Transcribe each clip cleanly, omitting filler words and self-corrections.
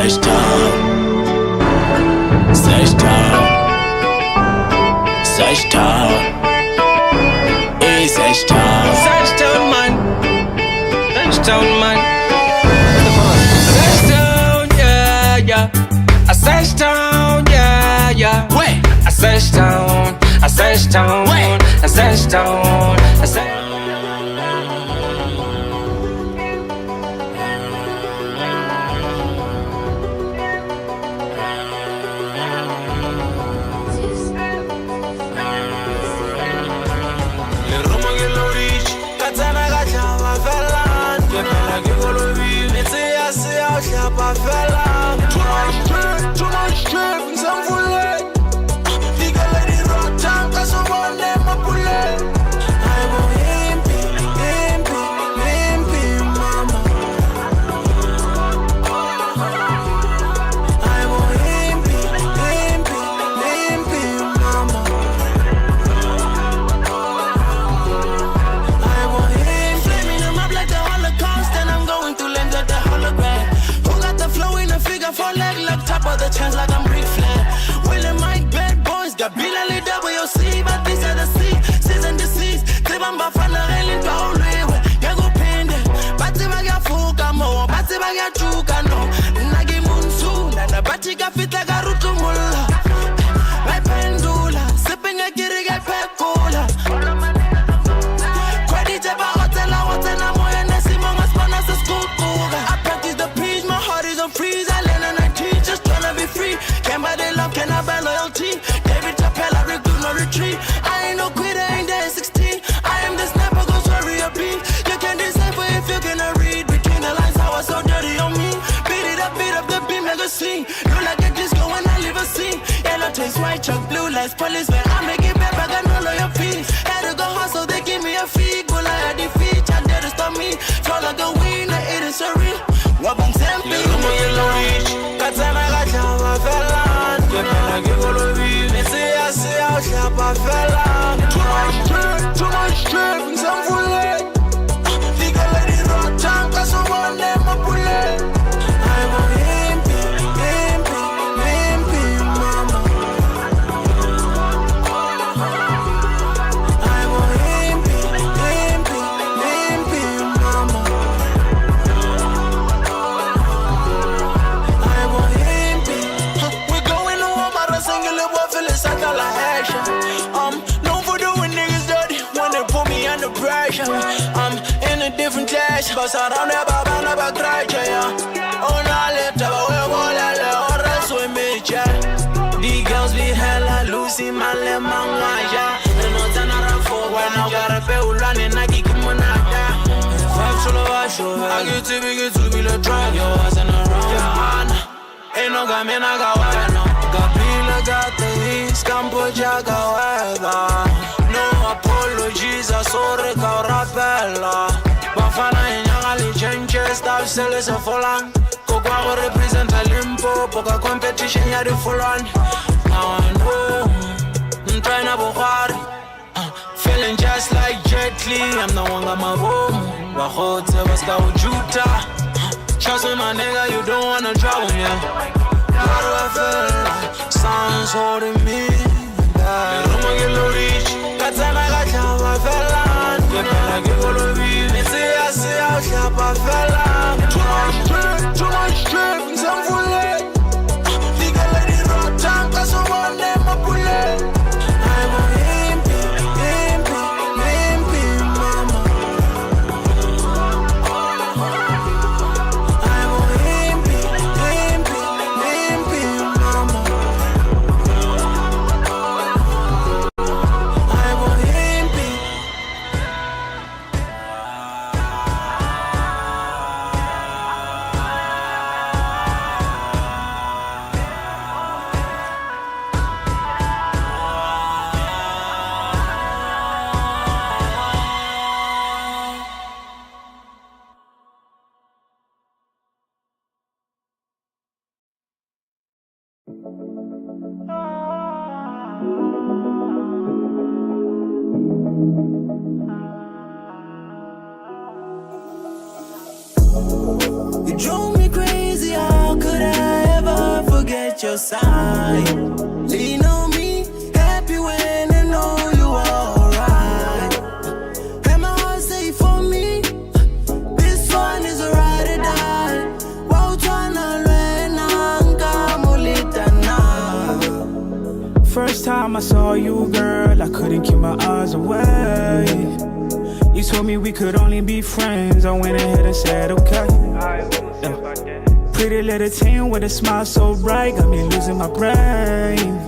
Sextown, Sextown, Sextown, hey Sextown, Sextown man, Sextown man, Sextown, yeah, yeah. A Sextown, yeah, yeah. Wait, a Sextown, a Sextown, Wait. a Sextown, a Sextown. Too much shit, ngizamvule. Ligele di rota, kasubone mapule. Aibo impi, impi, impi, mama. Aibo impi, impi, impi, mama. Aibo impi. Flaming in my blood, the Holocaust, and I'm going to land at the hologram. Who got the flow in a figure four leg, look top of the chance like I'm Ric Flair. Will and Mike, bad boys, got Billy WC, but these are the C's and the C's. Tribamba fana rally to all way. Yago pende, bati baga fuka mo, bati baga chuka no. Nagi munsu, nana bati ga fit like a rutumula. My pendula, sipping a kiriga pecola. Credit about hotel, hotel, I'm more than a simon as fun as a school. I practice the preach, my heart is on freeze. I learn and I teach, just tryna be free. Can't buy the love, can I buy loyalty? David Chappelle, I do no retreat. I ain't no quitter, ain't there 16. I am the sniper, go sorry a beat. You can decipher if you cannot read between the lines. How I so dirty on me. Beat up the beam like a scene. You like a disco when I leave a scene. Yellow taste, white chalk, blue lights, police when I make it back, I got no loyalty. Had to go hustle, they give me a fee. But I had defeat, I dare to stop me. Fall like a winner, it is surreal. Wabang tempi, rumo yellow reach. Katana gachava felan. Kepena gigolo beat. Missy I see how shapa felan. Too much shit, ngizamvule. Ligele di rota, kasubone mapule. Aibo impi, impi, impi, mama. Aibo impi, impi, impi, mama. Aibo impi. We going to war, but a single boy feel it's like a action. Known for doing niggas dirty when they put me under pressure. I'm in a different class, but I don't ever want to back right, yeah. Oh, now let the way wall or else we meet ya. The girls be hella Lucy, my lemon, yeah. And no turn around for when I got a pay running, I keep him on that. I get to be the drug, yo, I send around. Ain't no got me, I got wire, no. Got Pila, got the East, Cambodia, got weather. No apologies, I saw the Caurapella. Bafana in Yangali, changes, stop selling so for long. Coco represent a limpo, poker competition, yeah, the full on. Now I know, I'm trying to go hard. Feeling just like Jet Li, I'm the one got my home. Bahote, was got Juta. Trust me, my nigga, you don't wanna trouble me. How do I feel? Sounds holding me back. Rumo yellow reach, katana gachava felan. Kepena gigolo beat. Missy I see how shapa felan. Too much shit, ngizamvule. Ligele di rota, kasubone mapule. Aibo impi, impi, impi, mama. Aibo impi, impi, impi, mama. Aibo impi. You drove me crazy, how could I your side. Lean on me, happy when I know you alright. And my heart say for me, this one is a ride or die. Wow, tryna learn now. First time I saw you, girl, I couldn't keep my eyes away. You told me we could only be friends. I went ahead and said okay. Pretty little teen with a smile so bright, got me losing my brain.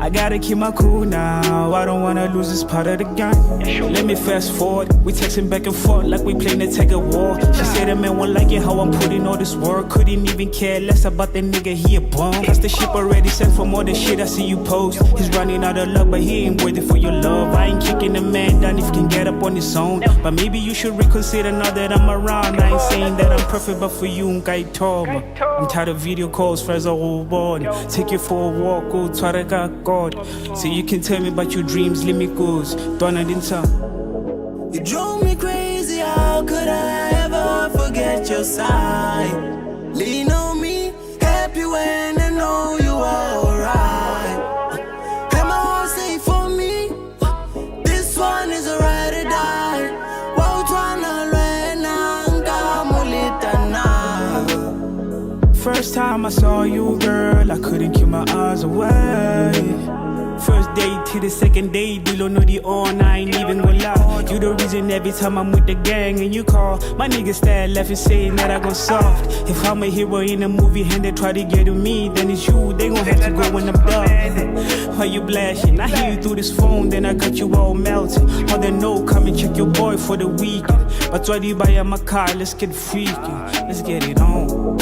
I gotta keep my cool now, I don't wanna lose this part of the game. Let me fast forward, we texting back and forth like we playing to take a war. She said the man won't like it how I'm putting all this work. Couldn't even care less about that nigga, he a bum. Plus the ship already set for more than shit I see you post. He's running out of luck but he ain't worthy for your love. I ain't kicking a man down if he can get up on his own. But maybe you should reconsider now that I'm around. I ain't saying that I'm perfect but for you I'm tired of video calls, friends are all bored. Take you for a walk, go try to get God. So you can tell me about your dreams, let me go. Don't I didn't tell. You drove me crazy, how could I ever forget your side? Lean on me, happy when I know you are alright. And my heart say for me, this one is a ride or die. Wow, tryna learn now. First time I saw you, girl, I couldn't keep my eyes away. First date to the second date, you don't know the on, I ain't even gonna lie. You the reason every time I'm with the gang and you call, my niggas start laughing saying that I go soft. If I'm a hero in a movie and they try to get to me, then it's you, they gon' have to go when I'm done. Why you blasting? I hear you through this phone, then I got you all melting. On the note, come and check your boy for the weekend. But why do you buy my car? Let's get freaking, let's get it on.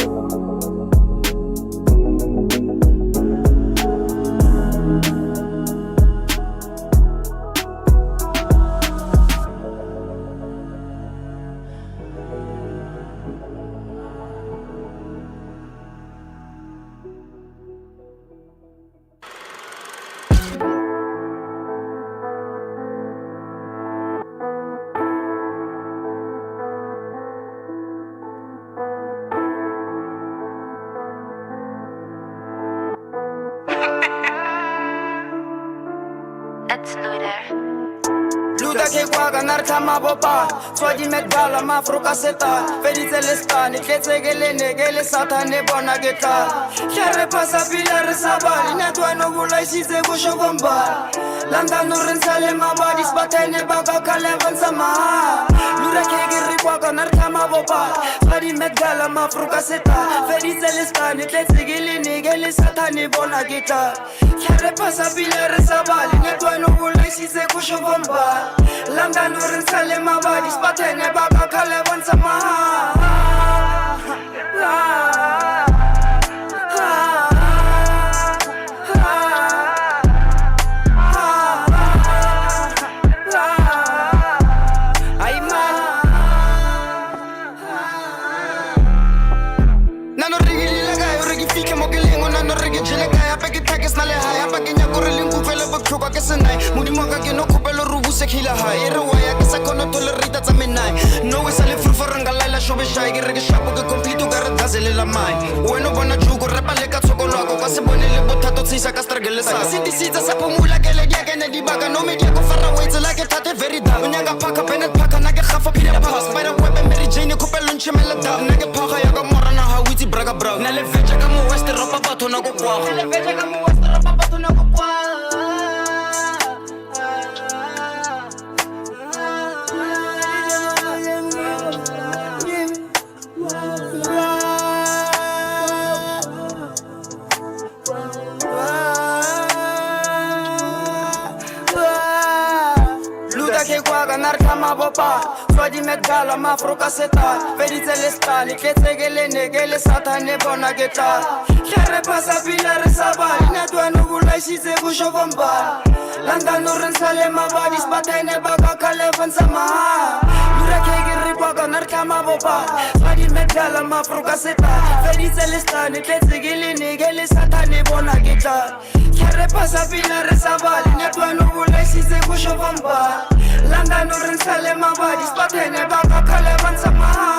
Ke kwa ka nar thama bopa tswadi medala mafroka seta feditse le stane tletse le nege le satane bona ke tla khere pasa pila re sabali ne twano bulaisitse go shogomba landa no rensale mabadi sbatene baka kale vansama lura ke ri kwa ka nar thama bopa tswadi medala mafroka seta feditse le stane tletse le nege le satane bona ke tla khere pasa pila re sabali ne twano bulaisitse go shogomba Landa nurin sale mabadi spatene baka kale vansa maha Nano rigi lilaga rigi fike mokelengo nano rigi jilaga ya peki takes na le haya peki nyakore lingu fele bakhuka ke senai mudi moka ke no khopelo rubuse khila ha ere waya ke sa kono tolerita tsa menai no we sale free for ngalaila shobe shai ke rege shapo ke complete ka re dazelela mai wena bona jugo repa le ka tshoko lwako ka se bone le bothato tsisa ka struggle sa sindisitsa sa phumula ke le dia ke ne di baka no me dia go fara waits like tate very down nyanga phaka benet phaka na ke khafa phira phaka spider web Mary Jane khopelo nchimela down na ke phaka ya ka morana ha witsi braga brown na le veja ka mo west ropa batho na go kwa na le veja ka mo west ropa batho na go kwa Bopa, swadi medala mafroka seta, feditse le stani, ketegele negele satane bona geta. Khere pasa pila re sabali, ne twanu bulaisitse go shogomba. Landa no rensale mabadi spatene baka kale vansa maha. Lura ke giri baka narkama bopa, swadi medala mafroka seta, feditse le stani, ketegele negele satane bona geta. Khere pasa pila re sabali, ne twanu bulaisitse go shogomba. Landa no rensale mabadi spatene baka kale vansa maha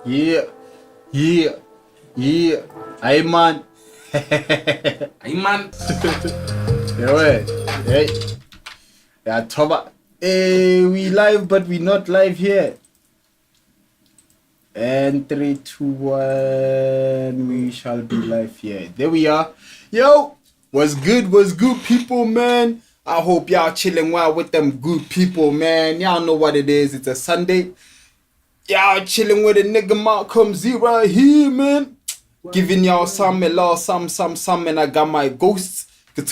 Yeah. Hey man. Hey man. Hey. Yeah, Toba. Hey, we live, but we not live here. And 3, 2, 1. We shall be live here. There we are. Yo, what's good, people, man? I hope y'all chilling well with them good people, man. Y'all know what it is. It's a Sunday. Y'all chilling with a nigga Malcolm Z right here, man. Giving y'all some love, some, and I got my ghosts. Away.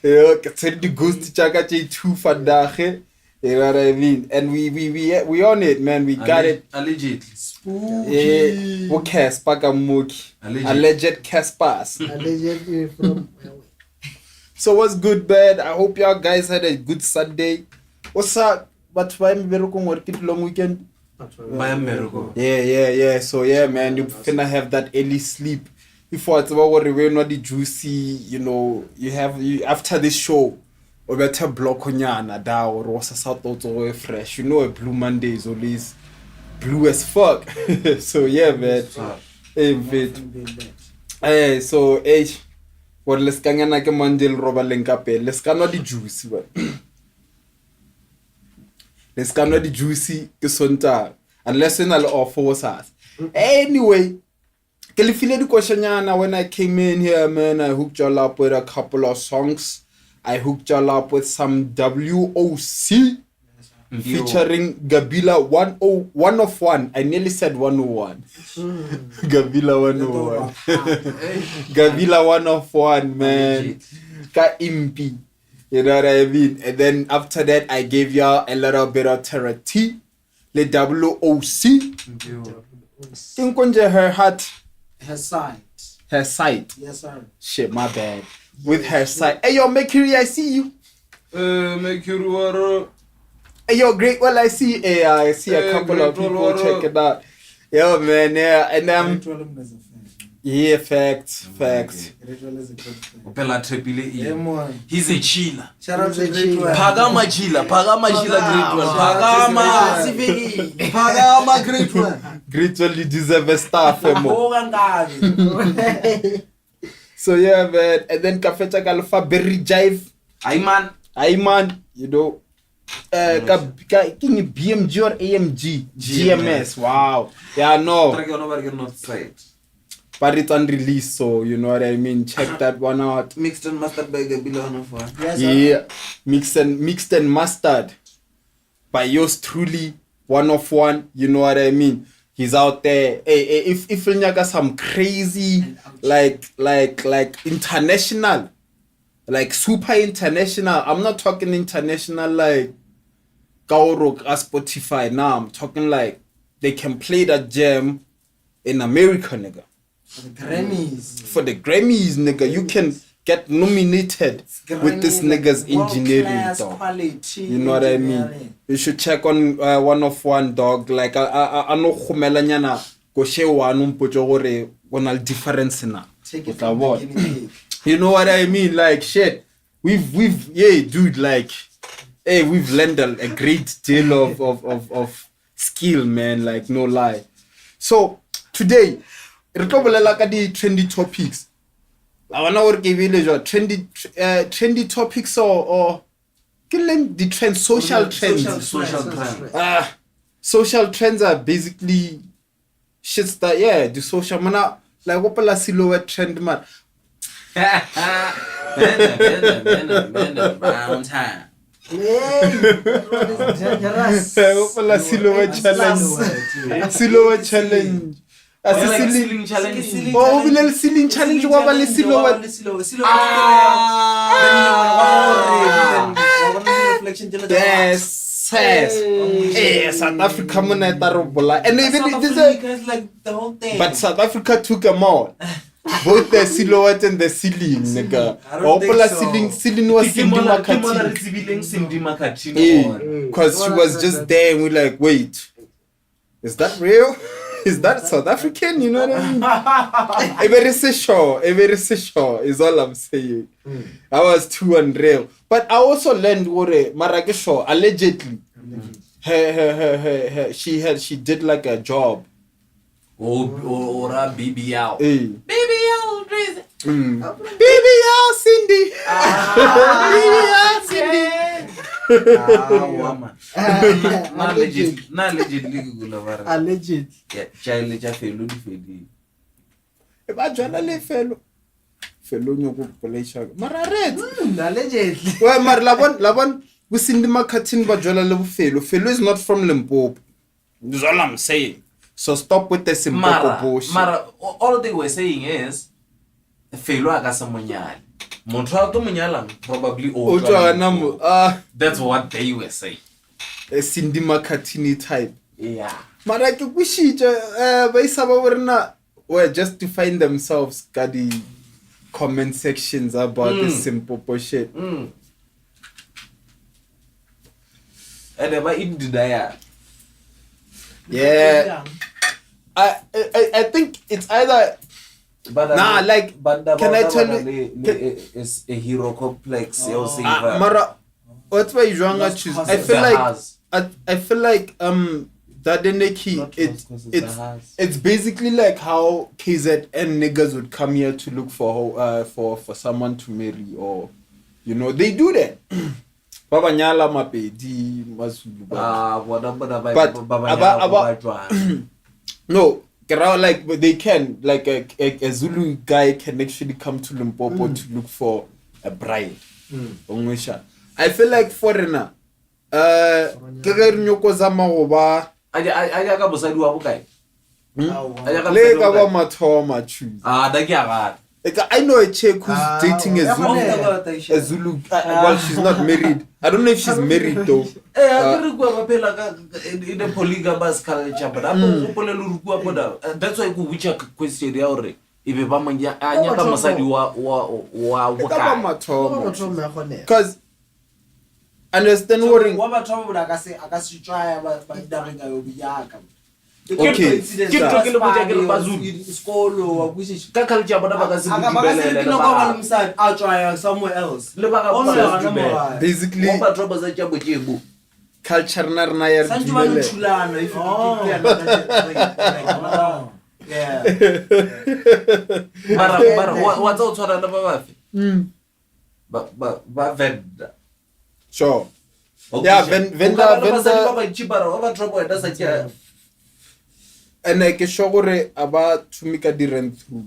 Yeah, the ghost chaka two for dache. You know what I mean? And we on it, man. We got it. Allegedly. Spooky. Alleged Caspas. Allegedly from. So what's good, bad? I hope y'all guys had a good Sunday. What's up? But why me work it long weekend? Yeah. So yeah, man, you finna have that early sleep. Before it's about what we're not the juicy, you know, you after this show, or better block on yana da or was a south auto fresh. You know a blue Monday is always blue as fuck. So yeah, man. Hey, so what let's kanga na ke mandel roba lenkape. Let's cannot the juicy, but let's cannot the juicy ke sonta unless in all offer was us. Anyway, can you feel the question when I came in here, man? I hooked y'all up with a couple of songs. I hooked y'all up with some WOC featuring Gabila 101. I nearly said 101. Gabila 101. Gabila 101, man. Ka impi. You know what I mean? And then after that, I gave y'all a little bit of Terra T. The WOC. Kinkonje her heart. Her side. Yes, sir. Shit, my bad. With her side. Hey, yo, Mercury, I see you. Mercury. Hey, yo, Great Well, I see. Hey, I see a couple of people. Check it out. Yo, man, yeah. And yeah, facts. Opela trepile. Yeah, man. He's a chiller. Shout out to Great One. Pagama chiller Great One. Pagama Great One. Great Well, you deserve a star, femo. So yeah, man. And then Kafeta Kalfa Berry Jive. Ay man, you know. King BMG or AMG? GMS. Wow. Yeah, no. But it's unreleased, so you know what I mean. Check that one out. Mixed and mastered by Gabila 101. Yes, Yeah, mixed and mastered by yours truly, 101. You know what I mean. He's out there. Hey, if you got some crazy like international, like super international. I'm not talking international like Gaurok or Spotify. Now I'm talking like they can play that jam in America, nigga. For the Grammys, nigga. You can get nominated with this nigga's engineering, dog. You know what I mean? You should check on 101, dog. Like I know khumela nyana go share one mpotso gore bona difference na. You know what I mean? Like shit. We've yeah, dude, like hey, we've learned a great deal of skill, man, like no lie. So today re tlo bolela ka di trendy topics. I wanna work trendy topics or the trends, social trends. Social trends are basically shits that the social man like what la silhouette trend man. Round time. What la silhouette challenge. Ceiling challenge. Oh, we little ceiling challenge. What about the silhouette? Yes. Hey, South Africa money tarobola. And even this like the whole thing. but South Africa took them all. Both the silhouette and the ceiling, nigga. Ceiling was Cindy Makati. Because she was just there and we're like, wait, is that real? Is that South African? You know what I mean? A very sure is all I'm saying. I was too unreal. But I also learned what Marrakesho allegedly she did like a job. Or a BBL. Hey. BBL, Drizzy. BBL Cindy. BBL Cindy. Na legit gula bara. Alleged. Child cha felo di fedi. E ba jwana le felo. Felo nyoko polisha. Mara red. Allegedly. Well, mar labon we Cindy Makatin ba jwana le felo. Felo is not from Limpopo. That's all I'm saying. So stop with the simple bullshit. Mara, all they were saying is felo akasa monyali. Montreal to Munyalang probably that's what they were saying. A Cindy Makatini type. Yeah. Maraki Kushija, Baisaba were justifying themselves, got the comment sections about this simple bullshit. And about it did I? Yeah. I think it's either. But can I tell you? It's a hero complex. Mara, what's why you wrong? I feel like that Deneki it's basically like how KZN niggas would come here to look for someone to marry, or they do that. Baba Nyala Mapedi Mazulu. No. Like they can, like a Zulu guy can actually come to Limpopo to look for a bride. I feel like foreigner. Nyoko zama oba. Ayaka bosadi wa bukai. Lega ba mathoma choose. Dakiaga. I know a chick who's dating a Zulu. Well, she's not married. I don't know if she's married though. In the polygamous culture, but that's why which question already. If you because understand what okay. Somewhere else. Basically, culture yeah. What's sure. Okay. Yeah, vendor. And I can show you about to make a different through.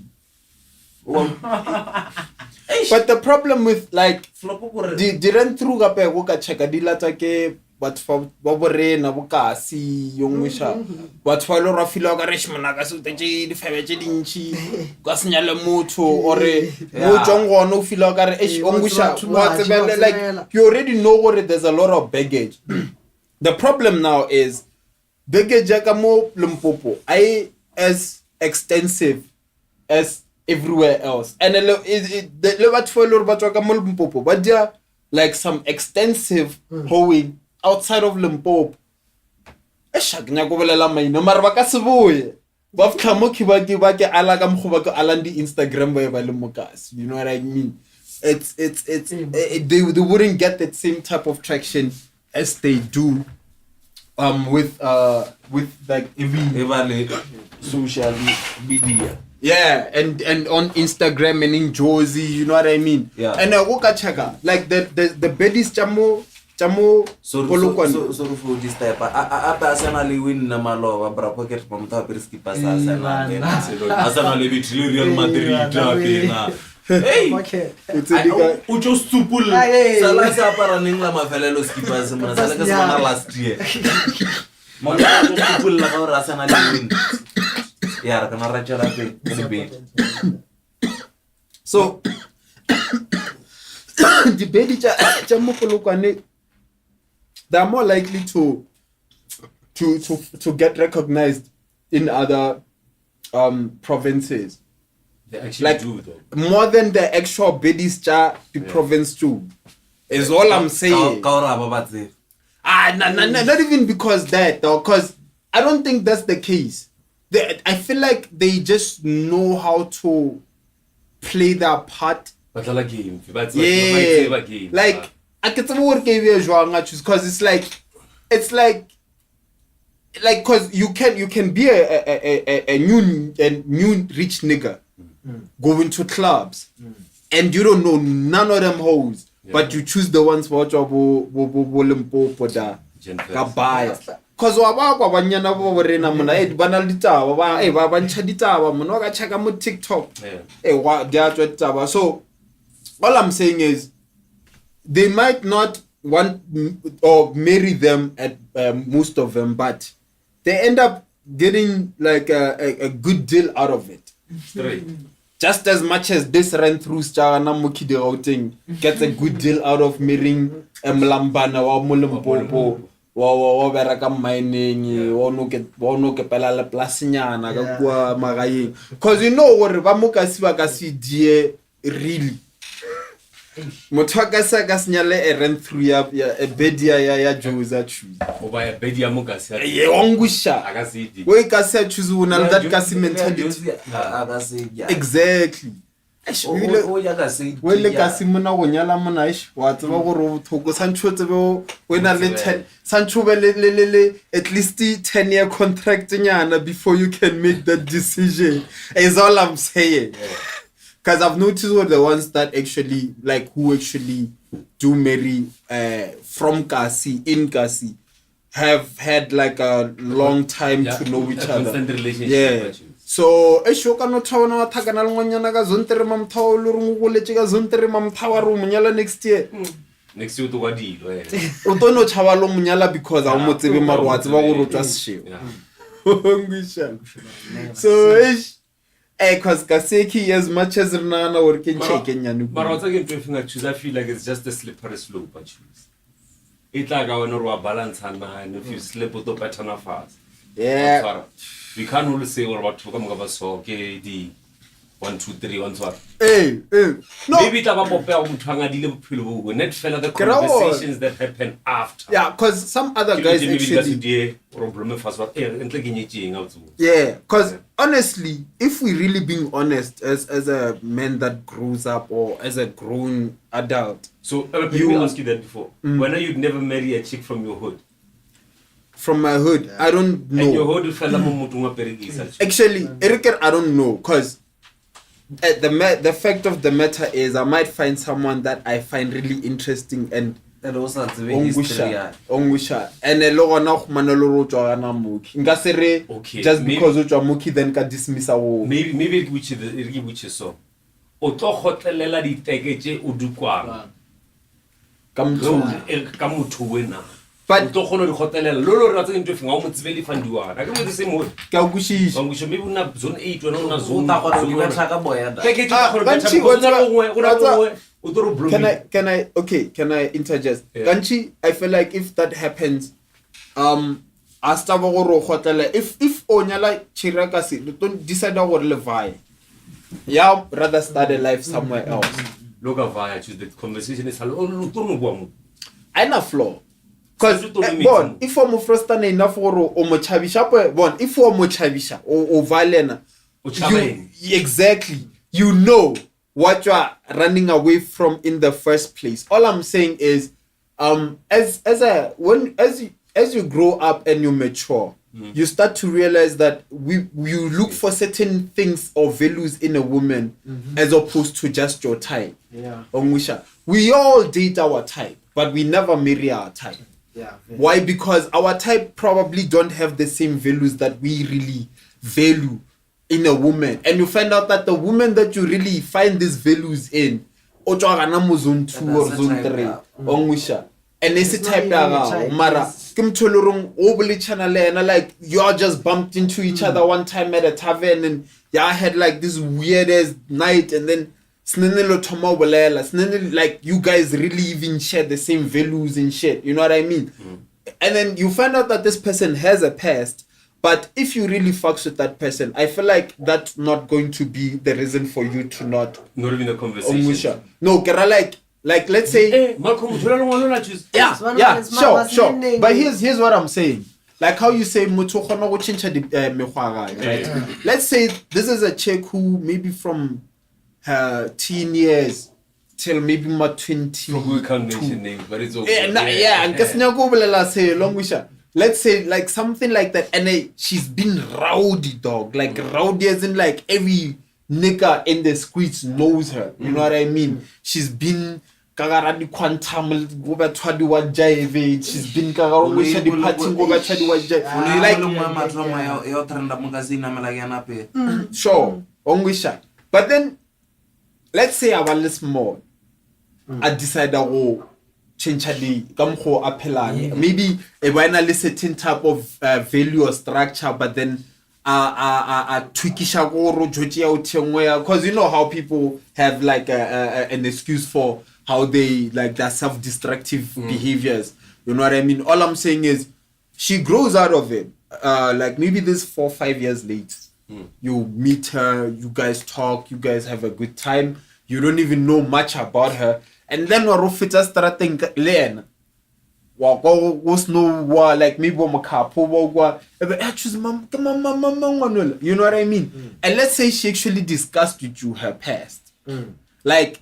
But the problem with like the rent through gape go ka check dila tsa ke batho ba borena bokasi yongwisha batho ba lo ra fila ka reshmana ka se tse di febe tse dintsi ka senyale motho ore mo tsong gona o fila ka re yongwisha what's like you already know what there's a lot of baggage. The problem now is baggage ya ka mo Limpopo I as extensive as everywhere else, and the batho ba lo ba tswa ka mo Limpopo but there like some extensive hoeing outside of Limpopo. Eshaknya go belela maina mara ba ka se boye ba fka mo khibaki ba ke ala ka mkhuba ka alandi Instagram ba le mokasi, you know what I mean? It's they wouldn't get that same type of traction as they do with like every social media. Yeah, and on Instagram and in Josie, you know what I mean? Yeah. And woka chaka like the bedis chamo so for this type personally win na malo bra pocket from top risk pass Arsenal be Real Madrid pena. Hey, Okay. ucho stupul sala sa para ningla mafelelo skipas mna sala ka semana last year. Mona stupul la ka Arsenal win. Yeah, can I write your bit? So the bedi chamukulukwane they're more likely to get recognized in other provinces. They actually like do though. More than the actual bedis the province too. Is all I'm saying. Not even because that though, because I don't think that's the case. I feel like they just know how to play their part. But like game, Like I can tell what game because it's like like, cause you can be a new rich nigga going to clubs and you don't know none of them hoes, but you choose the ones for Limpopo da Kabaya. Cause wa banyana bo rena mona bana le ditaba ba bantsha ditaba mona wa ka cheka mo TikTok wa dia tswa ditaba. So all I'm saying is they might not want or marry them at most of them, but they end up getting like a good deal out of it. Straight. Just as much as this ran through Stana Mukide outing gets a good deal out of marrying a Mlambana or Mulimpopo or Veraka mining or no get Pelala Plasiana, Magayi. Because you know what Vamuka Sivakasi dear really. Motwaka gasnyale ran through ya bedia ya Joza choose. Oba ya bedia mugasi. Ongusha. Agasidi. We kasa choose one that kasi mentality. Exactly. Wele kasi mona wonyala mona ish wa tseba go thoko Sancho tsebo wena le 10 Sancho le at least 10-year contract nyana before you can make that decision. Is all I'm saying. Because I've noticed what the ones that actually like who actually do marry from Kasi in Kasi have had like a long time to know each other. Constant relationship. Yeah. So eshoka no thawana wa thakana lengwanyana ka zontere mamthawo lo re go letse ka zontere mamthawa ro munyala next year. Next year to wa dilo o tono chaba lo munyala because a mo tsebe marwa tseba go rotwa sesheo. So cause Kaseki as much as Rana or can check Kenyanu. But also again I choose, I feel like it's just a slippery slope I choose. It's like I want to balance and if you slip with the pattern of fast. Yeah. We can't only say what about to come over so okay the 1, 2, 3 1 2. Hey. No. Maybe it's about net fella the conversations that happen after. Yeah, cause some other guys actually. Yeah, cause honestly, if we really being honest as a man that grows up or as a grown adult. So let me ask you that before. When are you never marry a chick from your hood? From my hood, I don't know. And your hood fella mo actually, Eric, I don't know, cause the fact of the matter is I might find someone that I find really interesting and also ongusha and a lo gona go manelo tswa na moki nka sere just because o tswa moki then ka dismiss awo maybe which is so o tlo khotlelela diteke tse o dukwang ka motho wena but to khona di khotelela lo re tsa into finga o mo tsebele fandiwa ka mo tse mo ka kushisha maybe una zone 8 wena una zone ta khona di batla ka boya da ke Can I interject? Yeah. Ganchi, I feel like if that happens, if onyala chiraka don't decide what levi. Yeah, rather start a life somewhere else. Look via choose the conversation is I na flaw. Cause if I'm frustrated enough for mo chabisha if for mo chabisha or valena exactly you know what you are running away from in the first place. All I'm saying is as you grow up and you mature, you start to realize that you look for certain things or values in a woman as opposed to just your type. Yeah. We all date our type, but we never marry our type. Yeah. Why? Because our type probably don't have the same values that we really value in a woman. And you find out that the woman that you really find these values in, zone 2 or zone 3, and it's type mara like you all just bumped into each other one time at a tavern and y'all had like this weird ass night and then like you guys really even share the same values and shit, you know what I mean? And then you find out that this person has a past, but if you really fucks with that person, I feel like that's not going to be the reason for you to not even a conversation. No, like let's say sure. But here's what I'm saying. Like how you say motho khona go chincha di megwara, right? Let's say this is a chick who maybe from her teen years till maybe my 20. We can't mention names, but it's okay. Yeah, and kesnya go bolela se longwisha. let's say like something like that, and she's been rowdy, dog. Like rowdy as in like every nigga in the streets knows her. You know what I mean? She's been kagaradi quantum go back to the one jive. She's been kagaradi the party go back to the one jive. Like sure, onwisha. But then let's say I want small. I decide to go change the gamho appelani. Maybe a binary certain type of value or structure, but then tweakisha go rojoji out somewhere, because you know how people have like an excuse for how they like their self-destructive behaviors. You know what I mean? All I'm saying is she grows out of it. Like maybe this 4 or 5 years late, you meet her, you guys talk, you guys have a good time. You don't even know much about her, and then warufita starting learn. Was no like maybe you know what I mean? And let's say she actually discussed with you her past. Like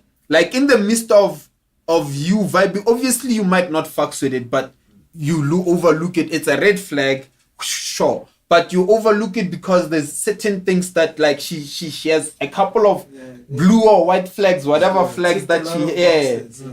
in the midst of you vibing, obviously you might not fucks with it, but you overlook it. It's a red flag, sure. But you overlook it because there's certain things that like she has a couple of blue or white flags, whatever flags that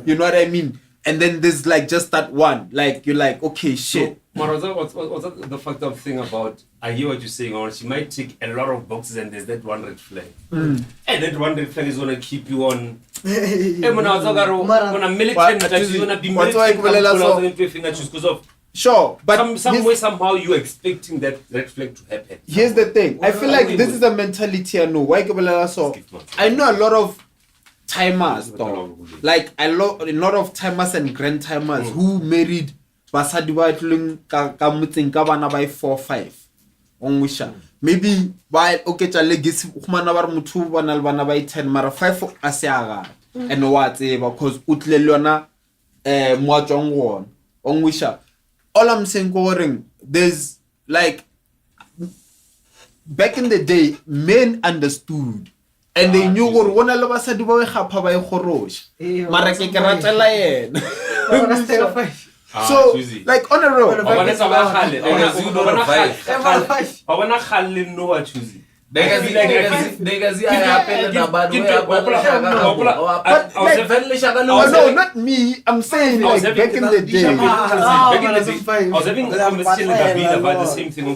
you know what I mean? And then there's like just that one, like you're like, okay, shit. So, what's the fucked up thing about? I hear what you're saying. Or she might tick a lot of boxes, and there's that one red flag, and that one red flag is gonna keep you on. On a militant, you're gonna be militant because of. Sure, but some way somehow you're expecting that red flag to happen. Here's the thing. I feel like this is a mentality I know. Why so I know a lot of timers though. Like a lot of timers and grand timers who married basadi ba tlung ka mutseng ka bana ba 4 5. Ongwisha. Maybe while okay tsa legacy khumana ba re motho bana le bana ba 10 mara 5 a se aga. And what because utlelwana moatsong wona. Ongwisha. All I'm saying, there's like back in the day, men understood and they knew what one of us had to be happy by Horosh. So, like on a road, no, not me. I'm saying like back in the day. I was having a conversation with Abid about the same thing.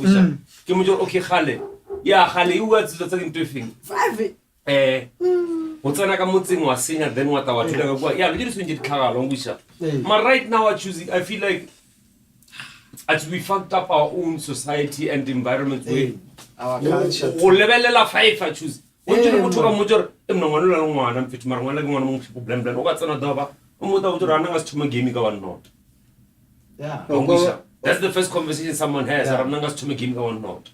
Okay, Khale. Yeah, Khale, you were talking to him. What's an akamuting was saying, then what I was doing? Yeah, we just need car along with her. But right now, I feel like as we fucked up our own society and environment, our culture. Level 5, I choose. What you know, Motor, I'm not one, I'm fit Marwan, blem, what's another? Running us to my gaming or not. Yeah. That's the first conversation someone has. I'm not to make him or not.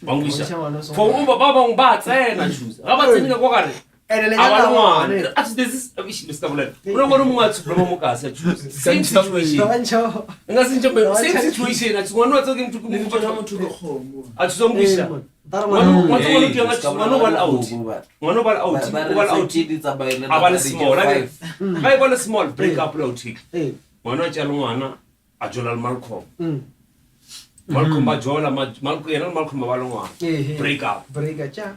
For Baba Bats and I choose. How about sending a walker? As this is a wish, Mr. Bullet. We don't want to move to Promokas. Same situation. And that's in Japan. Same situation. That's one not talking to move to go home. At some wish. One small break up low tick. One Jalwana, a Jonal Malcolm. Malcolm Bajola, Malcolm Balonga. Break up. Break a chat.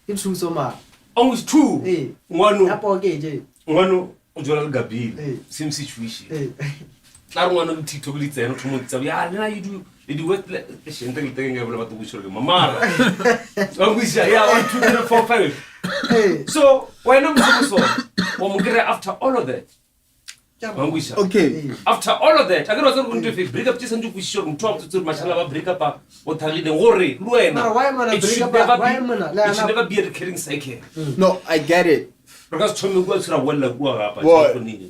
It's true so much. Always true. One Apple gauge. One Joel Gabi. Same situation. I don't want to teach to believe and to move. Yeah, now you do. You do what? Thing about the wish of Mama. I wish I 1, 2, 3, 4, 5. So why not so? After all of that. Okay. After all of that, I was going to break up this and we should talk to Mashallah break up what I didn't worry. It should never be a recurring cycle. No, I get it. Because Tommy was a well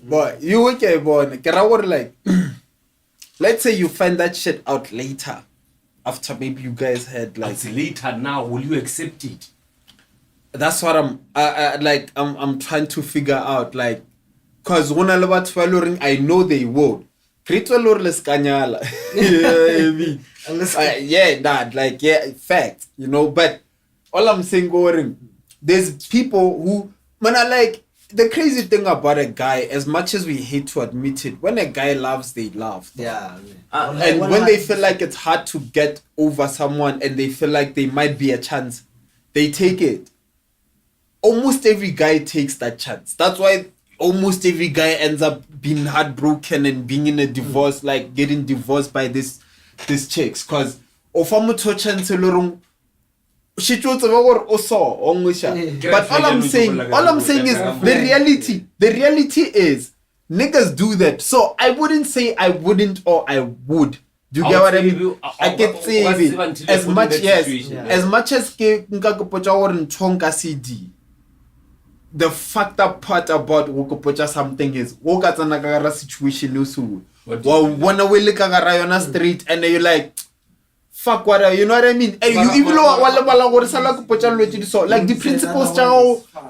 boy, you okay, boy? Like, let's say you find that shit out later, after maybe you guys had like. It's later now. Will you accept it? That's what I'm trying to figure out, like. Because when I about following, I know they would. Yeah, that like fact, you know. But all I'm saying, there's people who, man, I like the crazy thing about a guy, as much as we hate to admit it, when a guy loves, they love. Yeah. And when they feel like it's hard to get over someone and they feel like they might be a chance, they take it. Almost every guy takes that chance. That's why almost every guy ends up being heartbroken and being in a divorce, like getting divorced by this chicks. Because but all I'm saying is the reality is niggas do that. So I wouldn't say I wouldn't or I would. Do you get what I mean? I can say it as much as much as CD. The fucked up part about wokopocha something is wokatsana situation usu. When we look at street and you're like, fuck what, you know what I mean? And you even know like the principles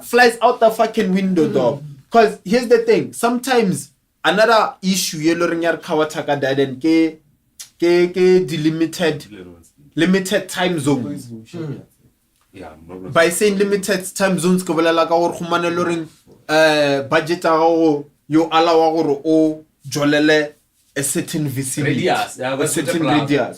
flies out the fucking window though. Cause here's the thing, sometimes another issue yellow kawataka dad and ke limited time zones. Yeah, by saying limited time zones ko bolela ka gore khumane loring budget a go yo allow gore o jolele a certain vicinity, a certain radius.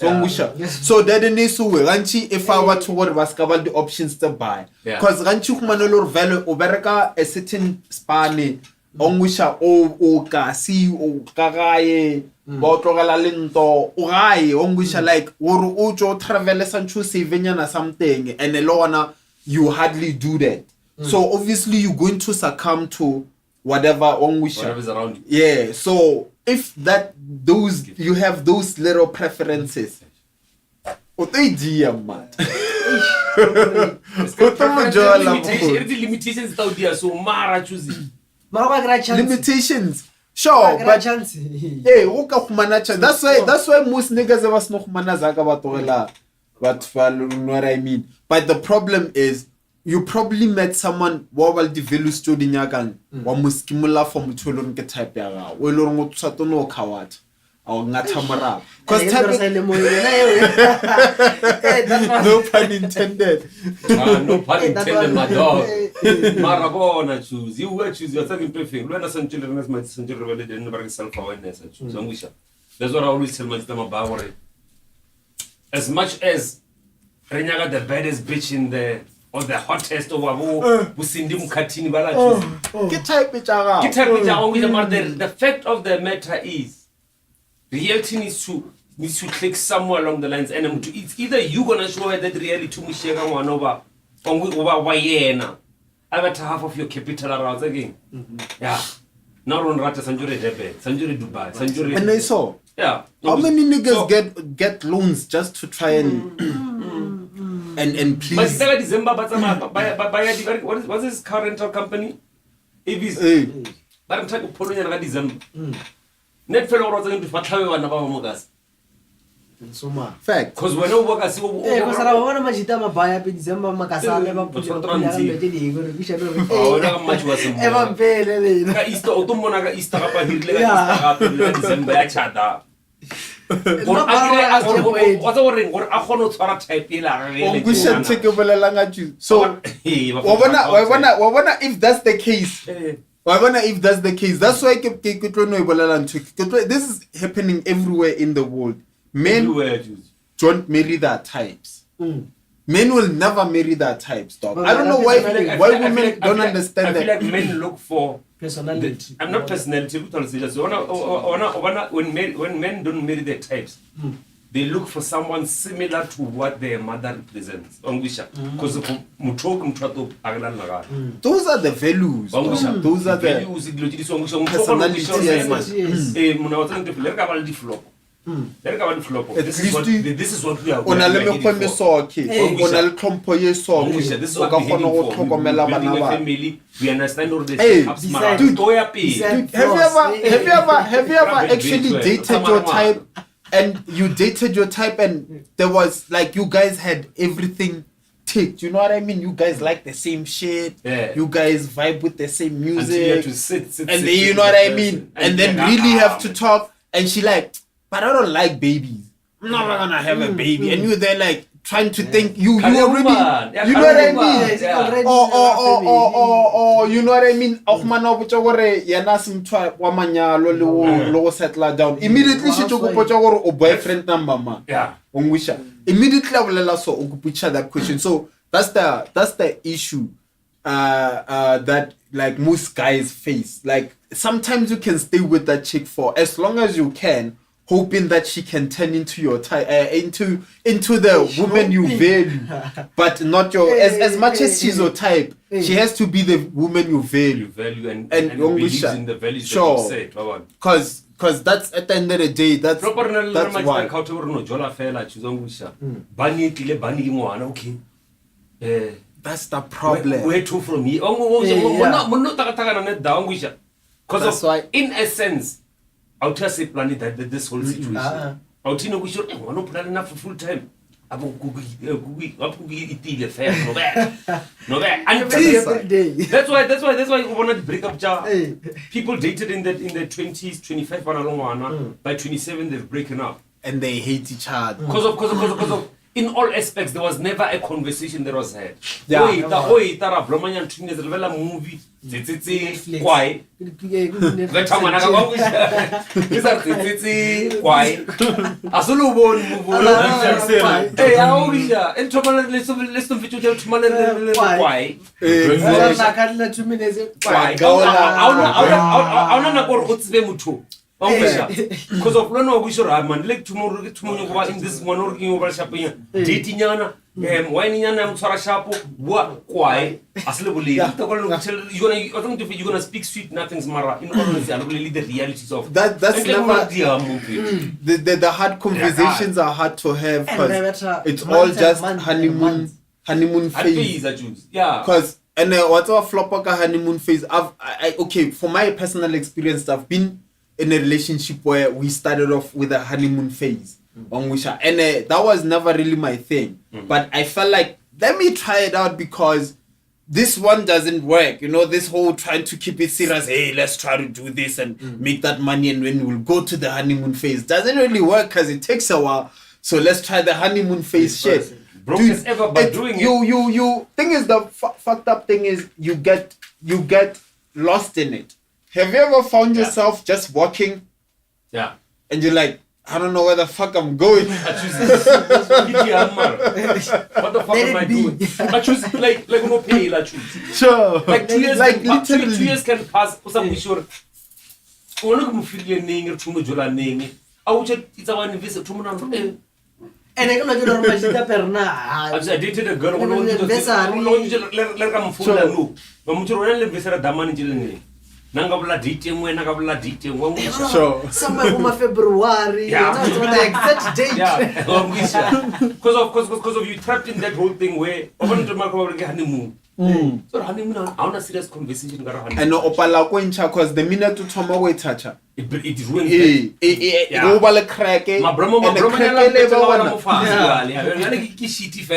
So that needs to we ranchi if I were to what was covered the options to buy. Because ranchi khumane lor value o bereka a certain span ongwisha o kasi o kagaye ba tlogela lento o gae ongwisha like gore o jo travel sanchu savenyana something and alona you hardly do that. So obviously you're going to succumb to whatever's around you. Yeah, so if those you have those little preferences, what they do, man. Limitations out there, so Mara choosing. Limitations. Sure, but hey, that's why most niggas ever smoke manazaga batoela. But you know what I mean. But the problem is, you probably met someone while develop study nyagang wa muskimula from tholong ke type ya ga o le ngo tsato no khawat o ngatamara cuz type no pun intended. No pun intended, my dog. Marabona choose you were choose you're talking perfect when a century as my century related in the self awareness. That's what I always tell my them about it. As much as Renyaga the baddest bitch in the or the hottest of Busindi Mukatini Bala. The fact of the matter is reality needs to click somewhere along the lines and it's either you gonna show her that reality to Mishega one over Wayena. I bet half of your capital around again. Yeah. Now on Rata Sanjuri Debe, Sanjuri Dubai, Sanjuri. And I saw. Yeah. How many niggas get loans just to try and please? But December, what's his car rental company? If but I'm trying to pull in December. Net fellow was going to Fatawa and about Mogas. Fact. Because when no workers see because I want to Majitama buy up in December Macasa never put your much was ever pay. Easter Otomonaga Easter up a hill December chata. What's a ring or a hono type? So, if that's the case, that's why this is happening everywhere in the world. Men don't marry their types. Men will never marry their types, dog. I don't know why women don't understand that. I feel like men look for personality. I'm not personality. When men don't marry their types, they look for someone similar to what their mother represents. Because those are the values. Those are the personalities. This is what we are. This is what family. We understand all this. Have you ever actually dated your type and you dated your type and there was like you guys had everything ticked, you know what I mean? You guys like the same shit. Yeah. You guys vibe with the same music. You have to sit, and then you know what I mean? And then really have to talk and she like, but I don't like babies. I'm not gonna have a baby. And you there like, trying to think you already, you know what I mean? Or you know what I mean? Auch man o botsa gore yena se mthwa wa manyalo le go settle down. Immediately she go potsa gore o boyfriend number ma. Yeah. Ongwisha. Immediately abulela so o kuputsa that question. So that's the issue that like most guys face. Like sometimes you can stay with that chick for as long as you can, hoping that she can turn into your into the woman you value, but not your as much as she's your type. She has to be the woman you value. And believes in the values that you said. Cause that's at the end of the day. That's why. That's the problem. Where to from me? Because why. In essence, I'll tell you planet that this whole situation. I'll tell you we should not plan enough for full time. No bad. And that's why we wanted to break up jar. People dated in the 20s, 25 by 27 they've broken up. And they hate each other. Because of in all aspects, there was never a conversation that was had. Yeah. Movie. Why? Because of no we should man like tomorrow in this one working over shopping dating yana wine yana sara shapo what why asleep you're gonna speak sweet nothing's mara in honesty and really the realities of that's never the hard conversations are hard to have because it's all just honeymoon phase. Yeah, because and what's our flop honeymoon phase okay, for my personal experience I've been in a relationship where we started off with a honeymoon phase on which and that was never really my thing, but I felt like let me try it out because this one doesn't work, you know, this whole trying to keep it serious, hey, let's try to do this and make that money and when we'll go to the honeymoon phase doesn't really work because it takes a while, so let's try the honeymoon phase shit. Broke as ever but doing you thing is the fucked up thing is you get lost in it. Have you ever found yourself just walking? Yeah. And you're like, I don't know where the fuck I'm going. What the fuck am I doing? I choose like no pay la choose. Sure. Like 2 years like can pass, literally 2 years can pass. Some sure. Ona kumfilia ningi tumo jola ningi. Awuche it's our visit to mona. And I don't know perna. I dated a girl when let come full no. Mamuchoro le besera damani jilene. Nangabla dating when nangabla dating sure. Somewhere February. Yeah. That's what the exact date. Yeah. Because of you trapped in that whole thing where open to mark over honeymoon. So honeymoon on a serious conversation got honeymoon. And no opala koincha because the minute to toma we toucha. It ruins it. Go bale crack. My brother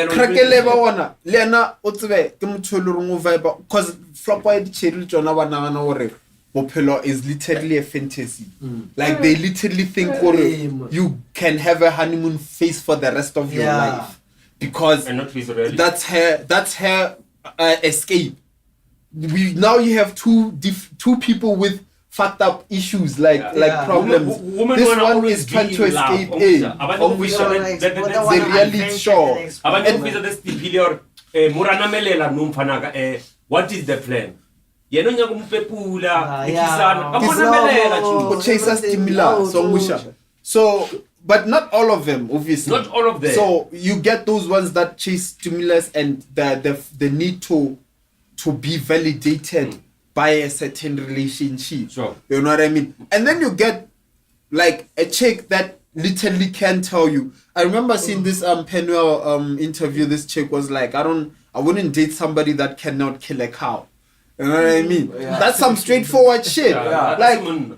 Crakeleba wana. Lena otswe ke motho le vibe because flop wa di cherry tsona bana bana hore bophelo is literally a fantasy. Like they literally think you can have a honeymoon phase for the rest of your life because and not face reality. that's her escape. Now you have two people with fucked up issues like problems. This one is trying to escape the reality show. What is the plan? So but not all of them, obviously. Not all of them. So you get those ones that chase stimulus and the need to be validated by a certain relationship. Sure. You know what I mean? And then you get like a chick that literally can tell you. I remember seeing this Penuel interview. This chick was like, I wouldn't date somebody that cannot kill a cow. You know what I mean? Yeah. That's some straightforward shit. Yeah.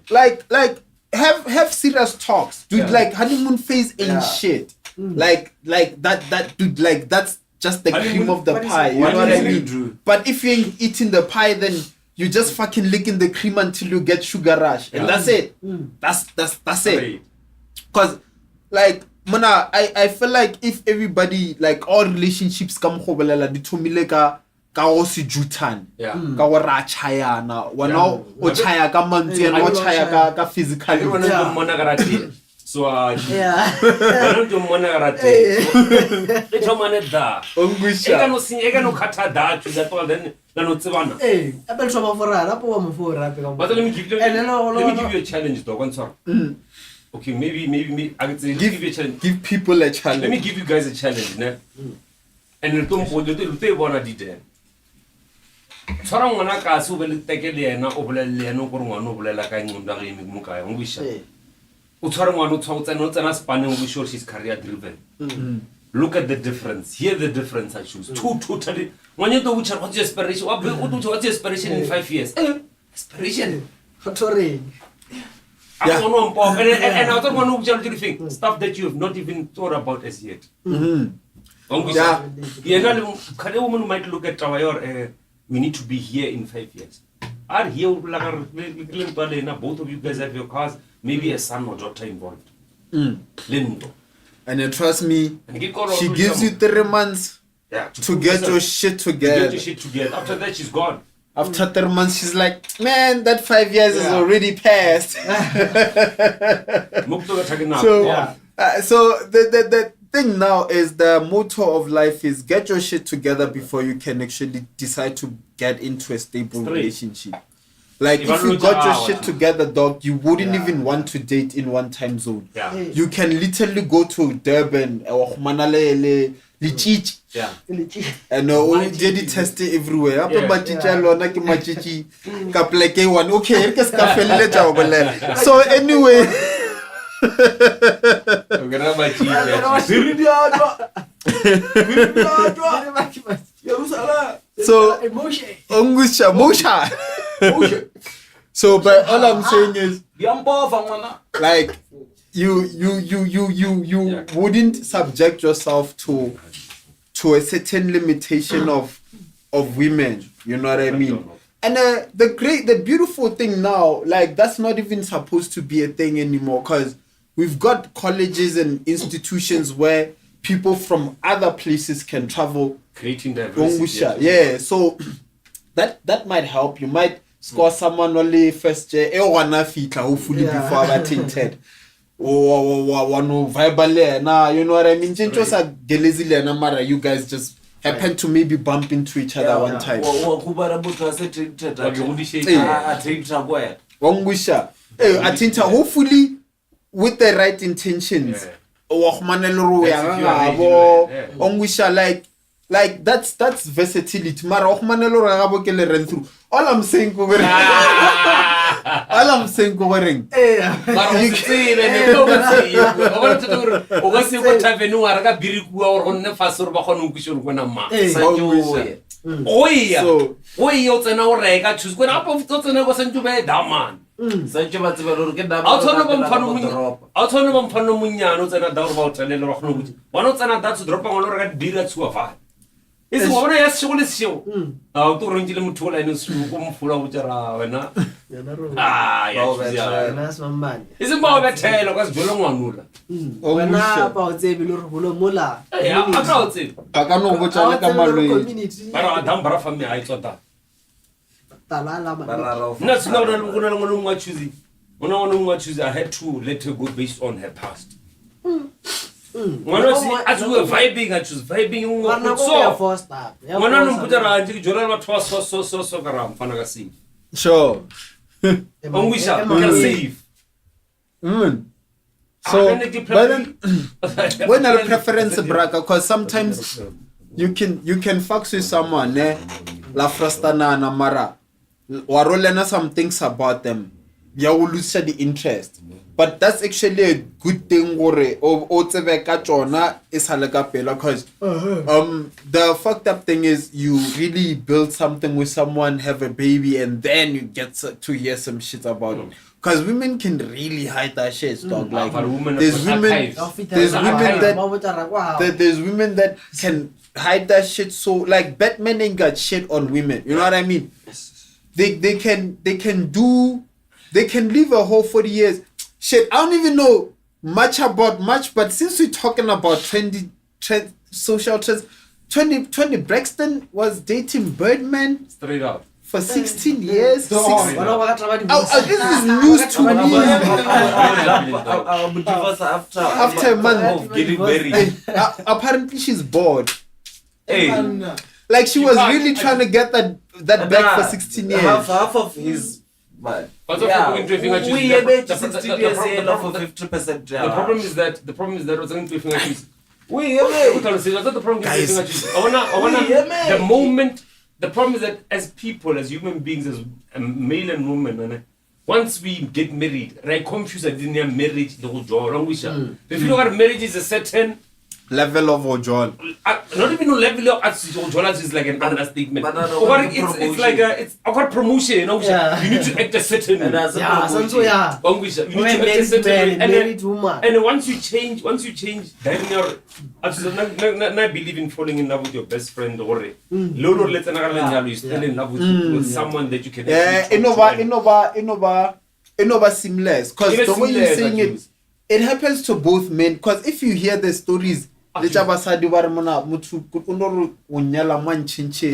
Like have serious talks, dude. Like honeymoon phase ain't shit. Like that dude. Like that's just the cream of the pie. You know what I mean? But if you ain't eating the pie, then you just fucking licking the cream until you get sugar rush, and that's it. That's it. Cause like Mana, I feel like if everybody, like all relationships come hobelela di thomile ka o se jutan. Yeah. Ka go ra chayana. Wana o chaya ka mantswe and o chaya ka physically. So Yeah. don't do monagarate. It's a man da. Ongwisha. Ega no kata da to that all then no tsebana. Hey, I bet some for that. Apo mo for that. But let me give you a challenge dog one sorry. Okay, maybe I could say give you a challenge. Give people a challenge. Let me give you guys a challenge, ne? And you don't put the one I did. Sorang ngwana ka se be le tekele yena o bolelle yena o gore ngwana o bolela ka ngomba ga imi mo kae o wisha o tshware ngwana o tshwotsa no tsena spanning o sure she's career driven. Look at the difference. Hear the difference I choose. Two totally. When you do what's your aspiration? What's your aspiration in 5 years? Aspiration. Sorry. I don't know, and I don't want to think stuff that you have not even thought about as yet. Yeah, woman might look at our we need to be here in 5 years. Are here both of you guys have your cars, maybe a son or daughter involved. Lindo. And then trust me, she gives you 3 months to get your shit together. After that, she's gone. After 3 months, she's like, man, that 5 years is already passed. So the thing now is the motto of life is get your shit together before you can actually decide to get into a stable relationship. Like if you got your shit together, dog, you wouldn't even want to date in one time zone. You can literally go to Durban or Manalele, Lichich. And we did it testing everywhere. Okay, so anyway. So Mosha. So but all I'm saying is like you wouldn't subject yourself to a certain limitation of women, you know what I mean? And the beautiful thing now, like that's not even supposed to be a thing anymore, because we've got colleges and institutions where people from other places can travel, creating diversity. Yeah, so that might help. You might score someone only first year, hopefully before I tinted. Or nah, you know what I mean? You guys just happen to maybe bump into each other one time. Hopefully with the right intentions. Like that's versatility. All I'm saying It's one of your show. I'll to run to them to line full of Jara. That's my man. It's a more of a tale of us below one mula. When I about Zebulur Mula. Yeah, I'm about it. I don't know what I community. But I don't bother from me. I thought that. That's not what choosing. When I want to choose, I had to let her go based on her past. When as we were vibing, I choose vibing. Sure. So, but then, when I preference braca, because sometimes you can fuck with someone, la frastana na mara, warolena some things about them, ya will lose the interest. But that's actually a good thing, because the fucked up thing is you really build something with someone, have a baby, and then you get to hear some shit about it. Because women can really hide that shit, dog. Like there's women that can hide that shit. So like Batman ain't got shit on women. You know what I mean? They can live a whole 40 years. Shit, I don't even know. much, but since we're talking about social trends, 20 Braxton was dating Birdman Straight up. for 16 years. This This is news to me. After a month of getting married. Apparently she's bored. Hey, Like she was really trying to get that back for 16 years. Half of his. But yeah, we have 16 years for 50%. The problem is that what's going to be We have the moment. The problem is that as people, as human beings, as male and woman, once we get married, right? Confused, I didn't have marriage. The whole wrong wish. If you look at marriage, is a certain level of ojol. Not even a level of ojol is like an understatement. It's like it's about promotion. You know, you need to act a certain way. You need to act a certain way. And once you change, then you're. I believe in falling in love with your best friend or you're still in love with someone that you can. Yeah, Innova seamless. Because the way you're saying it happens to both men. Because if you hear the stories, le tsa basadi ba re mona motho o no re o nyala man chinche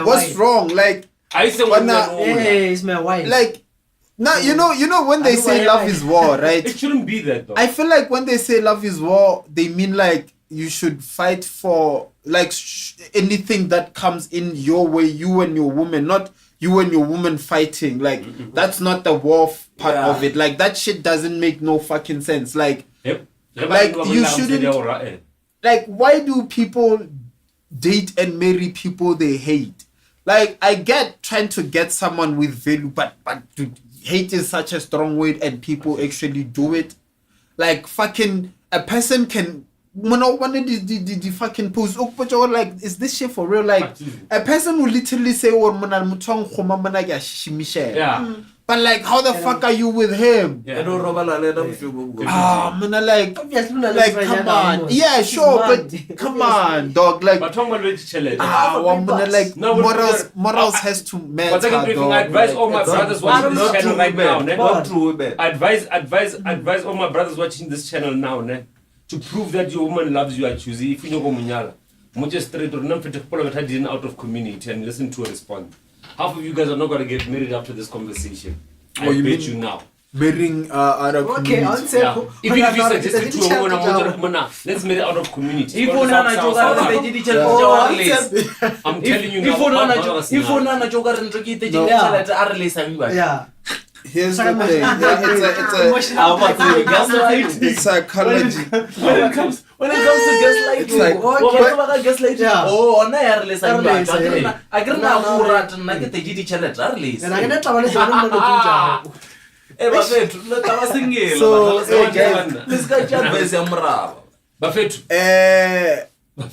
what's wrong, like I say it's my wife, like now you know when they say love is war, right? It shouldn't be that though. I feel like when they say love is war, they mean like you should fight for like anything that comes in your way, you and your woman, not you and your woman fighting. Like that's not the war part of it. Like that shit doesn't make no fucking sense. Like like you shouldn't. Like why do people date and marry people they hate? Like I get trying to get someone with value, but dude, hate is such a strong word and people actually do it. Like fucking a person can the fucking post like is this shit for real? Like a person will literally say but like how the fuck are you with him? Yeah. Like come on. Yeah, sure, but come on, dog. Like like morals has to matter. I advise all my brothers watching this channel right now. I advise all my brothers watching this channel now, to prove that your woman loves you. I choose if you know munyala. Just straight or not out of community and listen to a response. Half of you guys are not going to get married after this conversation. I bet you now. Marrying out of community. Yeah. Even if you suggested to a woman, let's marry out of community. I'm telling you now. Here's the thing. It's psychology. When it comes to gaslighting,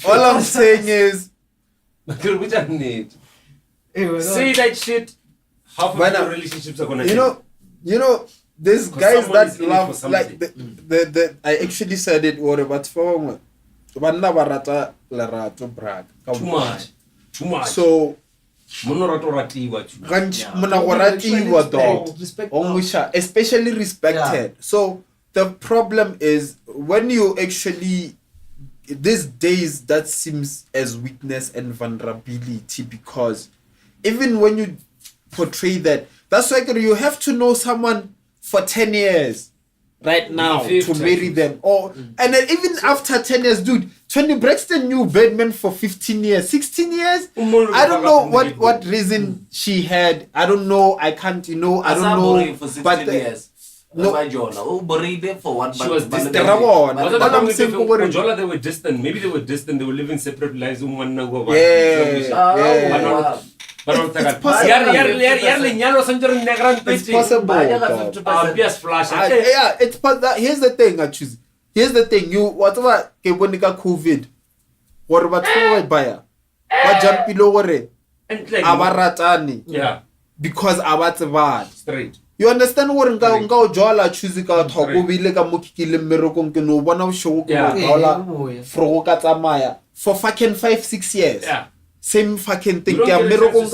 all I'm saying is say that shit. Half of your relationships are gonna you know there's guys that love like the I actually said it but for too much. So especially respected. So the problem is when you actually these days that seems as weakness and vulnerability, because even when you portray that's why you have to know someone for 10 years right now to marry them, and then even after 10 years, dude, Tony Braxton knew Birdman for 15 years 16 years. I don't know what reason she had. I don't know. I can't, I don't know, for 16 but years. For what? She was distant. They were distant. Maybe they were distant. They were living separate lives. But it's possible. It's possible. Here's the thing. Here's the thing. You whatever COVID. What about buyer? What jump below yeah. Because bad. Straight. You understand what jola choose ka thoko bile ka mokikile mmerokong ke no bona show for fucking 5-6 years. Yeah. Same fucking thing. And even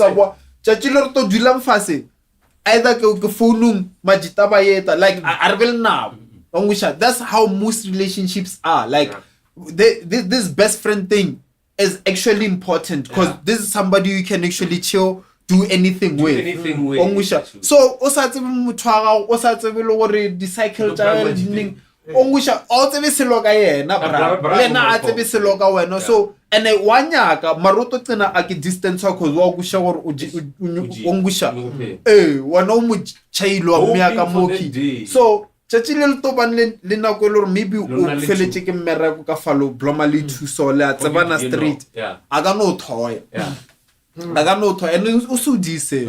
either ke phone majita ba yeta like a re now. That's how most relationships are. Like this best friend thing is actually important because this is somebody you can actually chill, do anything with. So o sa tsebe motho wa gago, o sa tsebe le gore di cycle tsa ning ongusha o tsebe selo ka yena bra lena a tsebe selo ka wena. So and wa nyaka maroto tsena a ke distance cause wa gusha gore ongusha wana o mo chailo mme ya ka moki. So tšatši le toban le nako le gore maybe o feletse ke mmereko ka falo bloma le thuso le a tsebana street a ka no thoya and o se dise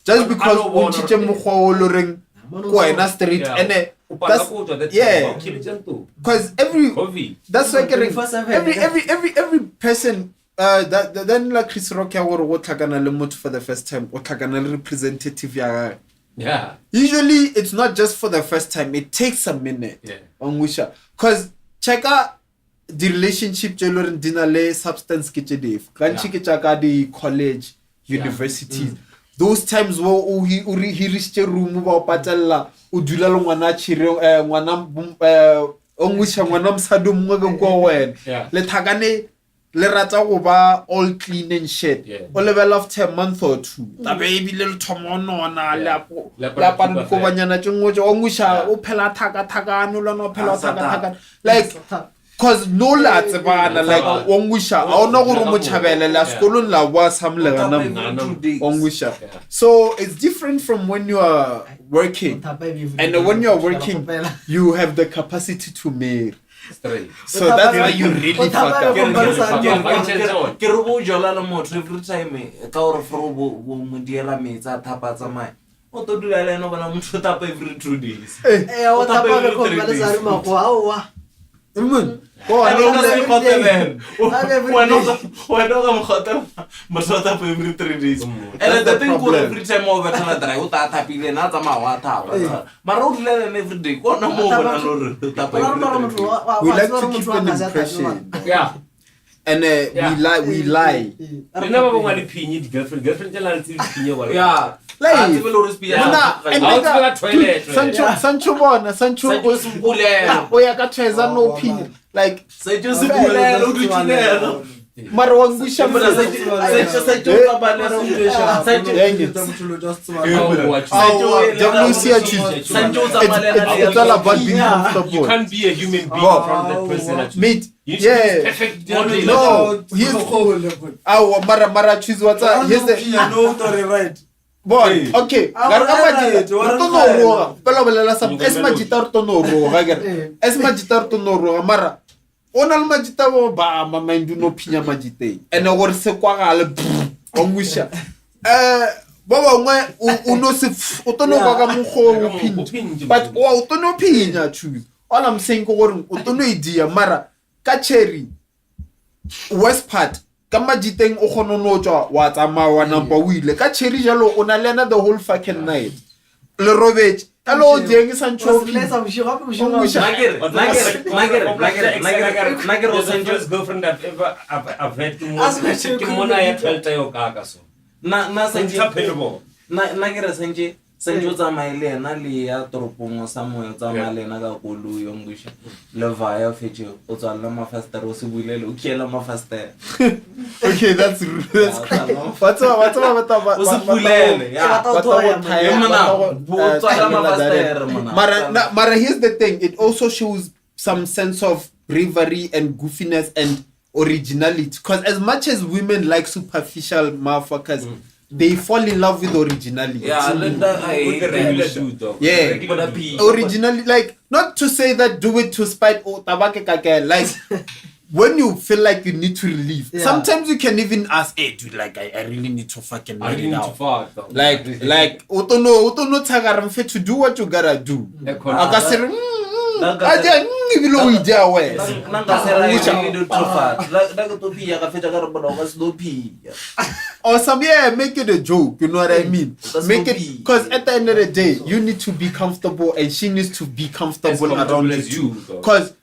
just because o tšitše mokgwa o le reng ko wena street and that's because that's like every person then like Chris Rock ya gore go tlhakana le motho for the first time o tlhakana le representative ya gagwe. Yeah. Usually it's not just for the first time. It takes a minute. Yeah. Because check out the relationship jelo dinale substance kitchedif. Kanchi kichaka the college, universities. Those times where he reached a room ba patella udula lo ngwana chire ngwana ongusha ngwana msadu mwe go wen. Le thagane le rata go ba all clean and shit. O level after a month or two. Ta baby little tomono na la pan ko banyana tshongo ongusha o phela thaka no la no phela thaka like cause no la tsebana like ongusha a ona go mo chabela la skolong la bua samlega na ongusha. So it's different from when you are working, and when you are working you have the capacity to marry. So that's why you really fuck up. Ke re bo jola le motho every time ka gore fro bo mo diela metsa thapa tsa mai o to dula le no bona motho tapa every 2 days o tapa le ko ba le sari ma go awa go a no se khotelen o no ga mo khotel mo tapa every 3 days and the thing go every time over tana dry o ta tapile na tsa ma wa thapa mara o dula le every day go na mo bona lo tapa we like to keep an impression. Yeah. And we lie. You never want to pin your girlfriend tell us to pin your wife. Yeah. Like Sancho bona Sancho oya ka treza no pin like Sancho se bulelo o dutile mara wa ngusha You can't be a human being from that person. Mate, Perfect. No, mara choose what's here's the right. Boy, okay. Mara. Onal majita ba mama ndu no pinya majite. And gore se kwa gale ongusha. Baba ngwe uno se utono kwa mukho upinja. But utono pinya choose. All I'm saying ko gore utono idea mara ka cherry west part kama jiteng o khono no tswa wa tsama wa number wile ka cherry jalo ona lena the whole fucking night le robet hello jeng Sancho Nagger Sancho's girlfriend that ever I've had to mona ya thelta yo kaka so na Sancho Nagger Sancho tsa maile na le ya toropong sa mo tsa malena ka kolu yo ngusha le vaya fetše o tswa le mafaster o se builele o kiela mafaster. Okay, that's what's o se builele ya mara here's the thing, it also shows some sense of bravery and goofiness and originality, because as much as women like superficial motherfuckers, they fall in love with originality. Originality, like not to say that do it to spite or tabake kake, like when you feel like you need to relieve. Sometimes you can even ask, hey dude, like I really need to fucking let it out. Like otono tagaram fe to do what you gotta do. Akasere aja ngibilo ija we. Or some make it a joke, you know what I mean? Make it, because at the end of the day, you need to be comfortable and she needs to be comfortable around you. Because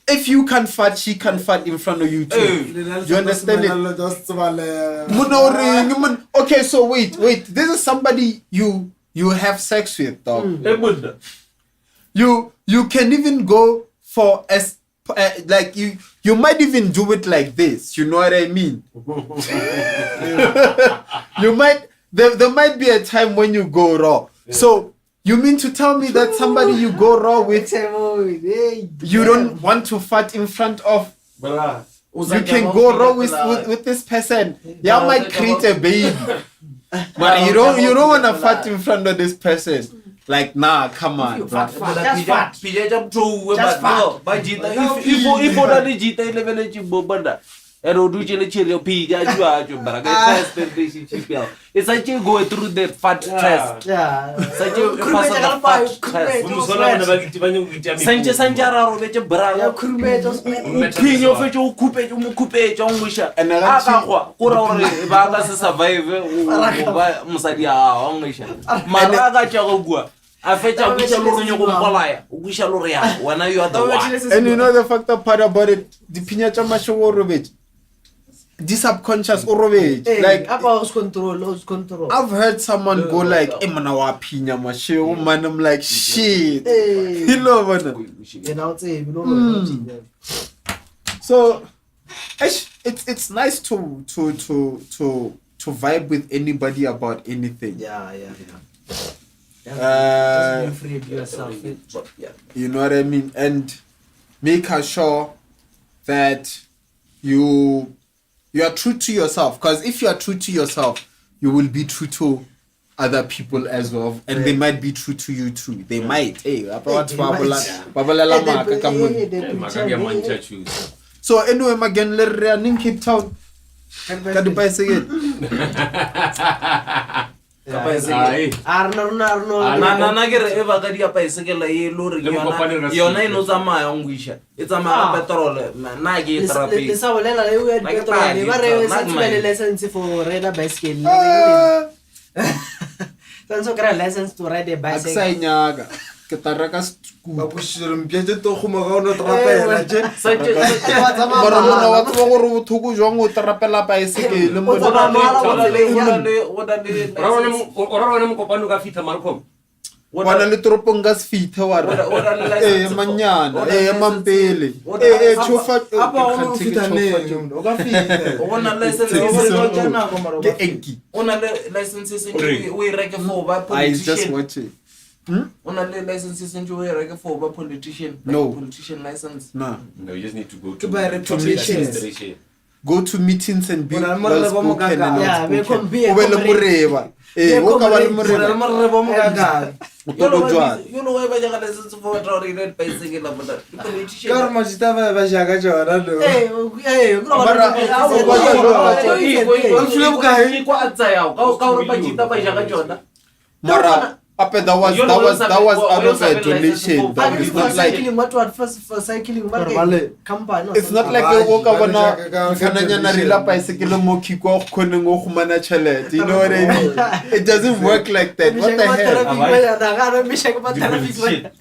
if you can fart, she can fart in front of you too. You understand it? Okay, so wait. This is somebody you you have sex with, dog. Ebunda. You can even go for like you might even do it like this. You know what I mean? You might there might be a time when you go raw. So you mean to tell me that somebody you go raw with, you don't want to fart in front of? You can go raw with this person. Yeah, might create a baby, but you don't want to fart in front of this person. Like, nah, come on, bro. Just fat. It's like you go through the fat test. Yeah. Such a fat test. Sanjara robeche bra. Kinyo fecho ukupe chongwisha. Akakwa kura ore banga se survive musadi ya ongwisha. Maraga chagogwa. Afecha wisha loronyo kumpalaya. Wisha loria. When you are the one. And you know the fucked up part about it, the pinya chama show robeche. This subconscious robeche. Like control. I've heard someone go like, "Hey man, I pinya mashe." Man, I'm like, shit. You know what? So, it's nice to vibe with anybody about anything. Yeah. Just be free of yourself. You know what I mean? And make sure that you are true to yourself. Because if you are true to yourself, you will be true to other people as well, and they might be true to you too. They might. Hey, so anyway, again, let's in Cape Town. Can you buy again? Arno. Nana get eva gadi ya bicycle ye lori yona ino tsamaya ngwisha. E tsamaya petrol na ke traffic. Le sa bolela le o ya petrol ba re sa tswele license for ride a bicycle. Tanso kra license to ride a bicycle. Aksainyaka. Ke taraka ba pushire mpetse to go mo ga no trapela je. Bara mona wa tlo go re bothuku jwang o trapela bicycle le mo Ora mo kopano ka fitha Markhom. Wana le toropong ga se fithe wa re. Manyana, mampele. Chofa apa o fitha ne o ka fitha. Ona license ke enki. Ona license we reke for ba politician. I just watch it. On a license in for a politician. No. Politician license. No, you just need to go to buy reputation. Go to meetings and be Yeah, we can be a mureba. Wo ka ba le mureba. You know why I license for a red bicycle of the politician. Karma stava ba jaga jona lo. Mara that was out of a donation. It's not like it's not like you walk over now kananya rila bicycle mo kiko khone ngo khumana chelete. You know what I mean? It doesn't work like that. What the hell?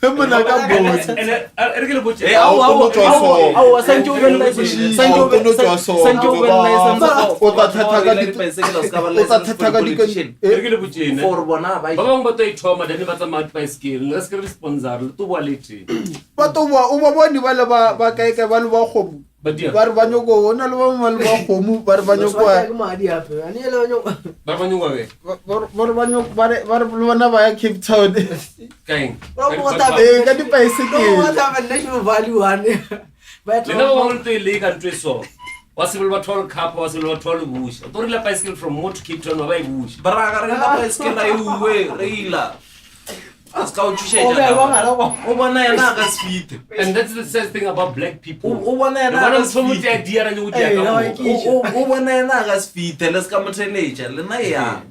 Mona ka boss. Ergele botse. Sancho Ergele botse. For bona ba. Ba bang ba to ithoma dane ba tsa bicycle. Let's get sponsor to quality. Ba to ba bone ba kae ba le ba khomu. Ba re ba nyoko ona le ba mo le ba khomu ba re ba nyoko. Ba banyongwa we. Ba re bona ba ya Cape Town. Kaeng. Ka di bicycle. What have a national value one? But le no ba ntwe le ka ntwe so. Wasibele ba 12 cup wasibele ba 12 bush. To rila bicycle from Mo to Cape Town ba e bush. Bra ga rila bicycle la iwe reila. Aska o tshushe ja. O bona yana ka speed. And that's the sad thing about black people. O bona yana ka speed. Idea ra nyu dia ka. O bona yana ka speed. Le ska mo teenager le na ya.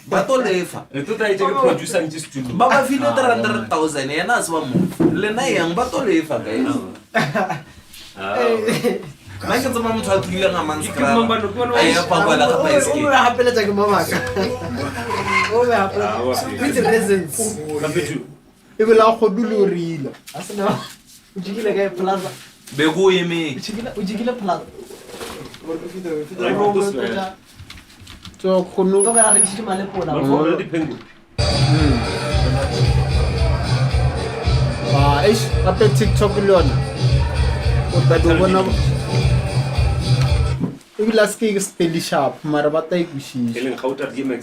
Ba to lefa. Le to try to producer in studio. Ba ba file 300,000 yana se ba mo. Le na yang ba to lefa guys. Ma ke tsama motho a tlile nga manstra. Ai ya pa bala ka bicycle. o hapela tsa ke mamaka. O be hapela. With reasons. E be la kgodulu rila. Asena. O jikile ka plaza. Be go eme. O jikile plaza. So khonu To ka re tshitse male pola. Already pengu. Eish, gape TikTok le yona o tla di bona ebile se ke spell sharp mara ba ta ikushisa Eleng gauta DMX.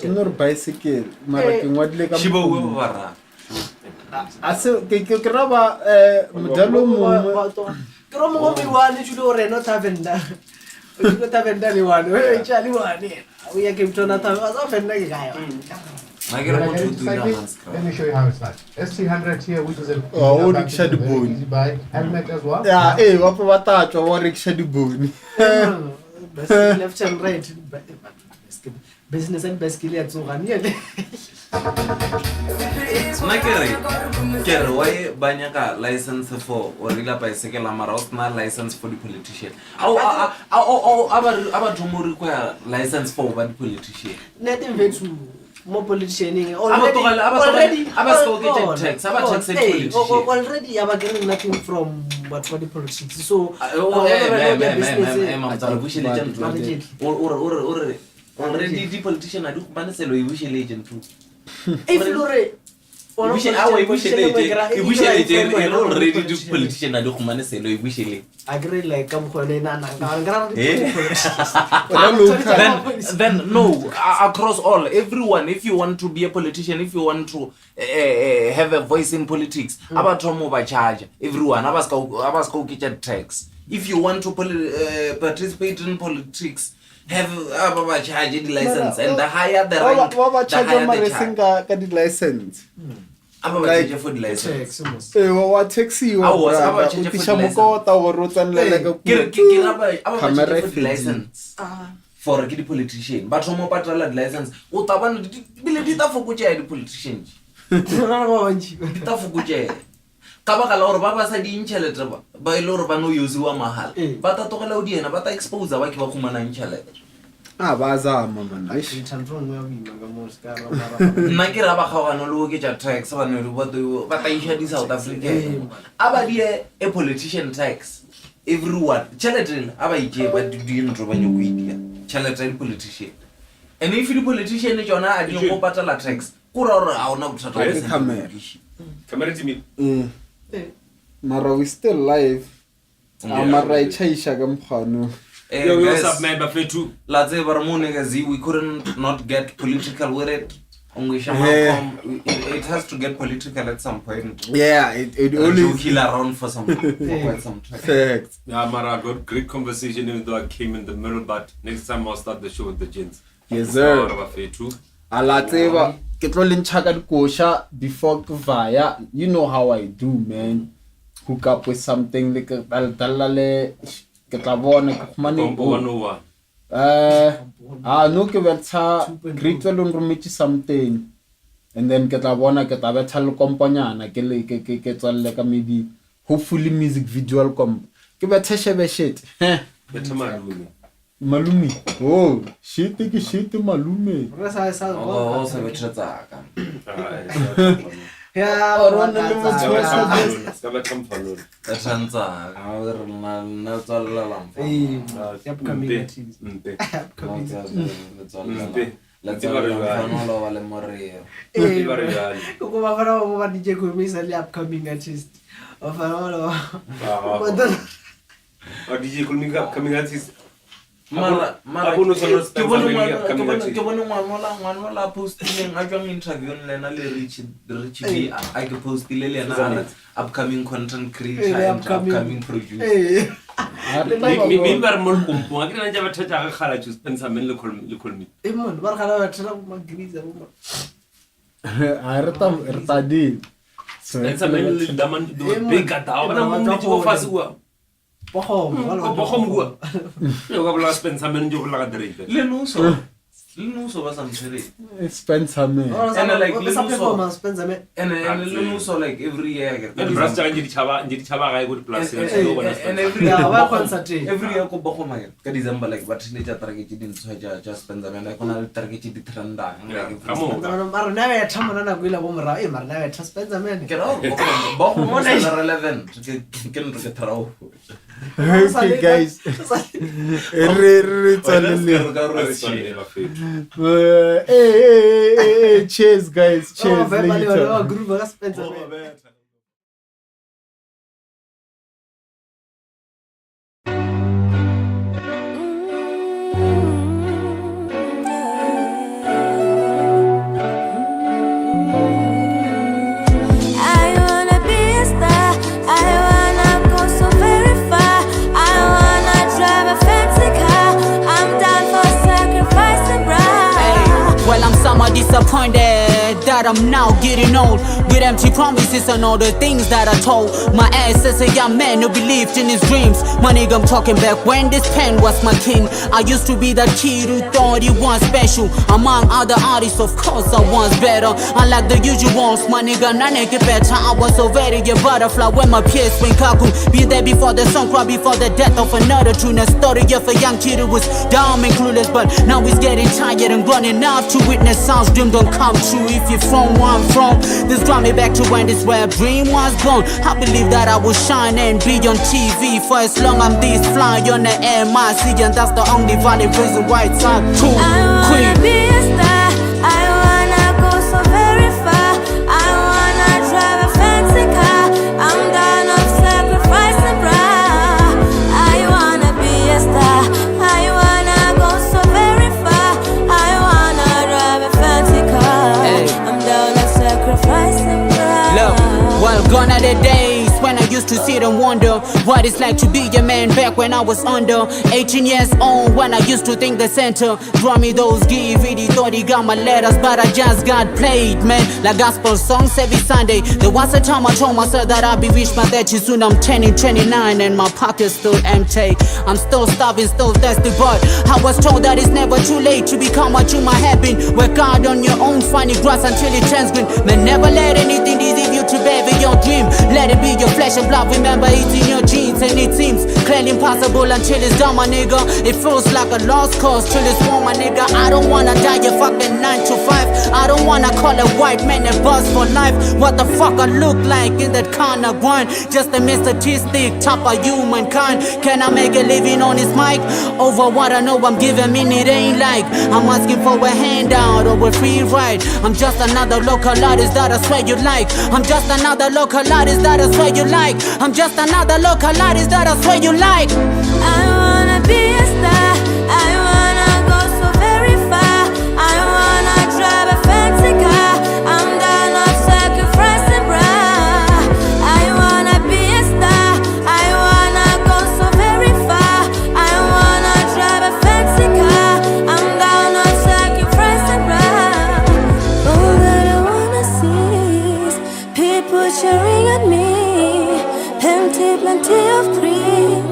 ke no re bicycle mara ke ngwadile ka Shiba o ba ra. ase ke raba modalo mongwe ke ro mo mi wane tshilo re no tavenda o tshilo tavenda le wane o tshali wane o ya ke mtona tavenda a fenda ke gae Ma ke re mo thutu ina Let me show you how it's like. ST100 here, which is a Oh, rickshaw the very bone. easy buy. Helmet as well. ya wa pa batatwa wa rickshaw di bone left and right business and baskili ya tsogani ele Ma ke re why ba nyaka license for or ila bicycle mara o sna license for the politician aba thomori kwa license for ba the politician net vethu mo politicianing already aba so get tax aba tax politician already aba getting nothing from what for the politics so already the politician adu bana selo I wish legend too if lore already the politician adu kumane selo I wish le agree like kam khone na then no across all everyone if you want to be a politician if you want to have a voice in politics abathomo ba charge everyone abaska get tax if you want to participate in politics have aba charge the license and the higher the rank the higher the charge ka di license aba charge for the license wa taxi wa aba charge for the mokota wa rotsanela ka aba charge for the license for the politician but mo patala the license o tabana bile di ta fokotsa di politician di ta fokotsa ka ba kala hore ba ba sa di inchelete ba ile hore ba no use wa mahala ba ta togela o diena ba ta expose ba ke ba khumana inchelete ba zama man aish nna ke ra ba kgagano le o ke tja tax ba no ba ta isha di South Africa aba di a politician tax everyone chelete aba ije ba di ntro ba nyo kuidia chelete di politician and if the politician jona a di go patala tax kura hore a ona bothata Camera Jimmy. mara we still live amara ichaisha ka mkhano Yo, what's up, man? But too. Let's say we couldn't not get political with it. It has to get political at some point. Yeah, it only kill around for quite some time. Fact. Yeah, Mara, got great conversation even though I came in the middle, but next time I'll start the show with the gents. Yes, sir. Alatseba ke tlo lentshaka dikosha before ke vaya. You know how I do, man. Hook up with something like dalale ke tla bona ke khumane no ke betsa great alone romit something and then ke tla bona ke tla betsa le kompanyana ke tsalle ka maybe hopefully music visual comp ke betsa shebe shit betsa malumi oh shit ke shit malume sa oh se betsa tsaka yeah or le motho wa sa ska betsa mfano tsanza na tsalla lamfa upcoming la tsalla no lo vale morrio ko ba fara mo ba DJ ko mi sa le upcoming artist o fara lo DJ ko mi upcoming artist mara abuno sono ke bona ngwana posting a jwa interview lena le rich B a ke postile le na upcoming content creator and upcoming producer mi bar mo kompo ga ke nna ja batho ja ga khala ju Spencer men le kolmi mon bar khala batho ma griza bo a reta di Spencer men le daman do big ata ona mo mo fasiwa Bohom gua. Yo ga bla Spencer men jo la gadrete. Le nuso ba samthere. Spencer men. And like Spencer men. And le nuso like every year. And plus ja ngi chaba ga good plus. And every year ko ba go maya. Ka December like but le ja target din so ja Spencer men like ona target di trenda. Mara na ya thamana na kuila bo mara mara na ya Spencer men. Ke ro ba go mo na relevant ke ntro ke trao. Okay guys. Hey, cheers, guys. Cheers. Later. Group of Spencer. Disappointed that I'm now getting old with empty promises and all the things that I told my ass as a young man who believed in his dreams. My nigga, I'm talking back when this pen was my king. I used to be that kid who thought he was special. Among other artists, of course, I was better. Unlike the usuals, my nigga, none get better. I was already a butterfly when my peers went kaku. Be there before the song, cry before the death of another tune. A story of a young kid who was dumb and clueless, but now he's getting tired and grown enough to witness sounds dream don't come true. If you're from where I'm from, this brought me back to when this rap dream was born. I believe that I will shine and be on TV for as long I'm this fly on the MIC, and that's the only valid reason why it's hard to quit. I wanna be a star, I wanna go so very far, I wanna drive a fancy car, I'm done of sacrificing bra. I wanna be a star, I wanna go so very far, I wanna drive a fancy car, I'm down of sacrificing bra. Look, well, gone are the days when I used to sit and wonder what it's like to be a man back when I was under 18 years old, when I used to think the center draw me those give it, he thought he got my letters, but I just got played, man, like gospel songs every Sunday. There was a time I told myself that I'd be rich by 30 soon. I'm turning 29 and my pocket's still empty. I'm still starving, still thirsty, but I was told that it's never too late to become what you might have been. Work hard on your own, funny grass until it turns green. Man, never let anything deceive you to baby your dream. Let it be your flesh and blood, remember it's in your genes. And it seems clearly impossible until it's done, my nigga. It feels like a lost cause till it's won, my nigga. I don't wanna die a fucking 9 to 5. I don't wanna call a white man a boss for life. What the fuck I look like in that kind of grind? Just a mere statistic, top of humankind. Can I make a living on this mic? Over what I know I'm giving me, it ain't like I'm asking for a handout or a free ride. I'm just another local artist that I swear you like. I'm just another local artist that I swear you like. I'm just another local artist that I swear you like. I wanna be a star, I wanna go so very far, I wanna drive a fancy car, I'm done of sacrificing bra. I wanna be a star, I wanna go so very far, I wanna drive a fancy car, I'm done of sacrificing bra. All that I wanna see is people cheering at me, plenty of cream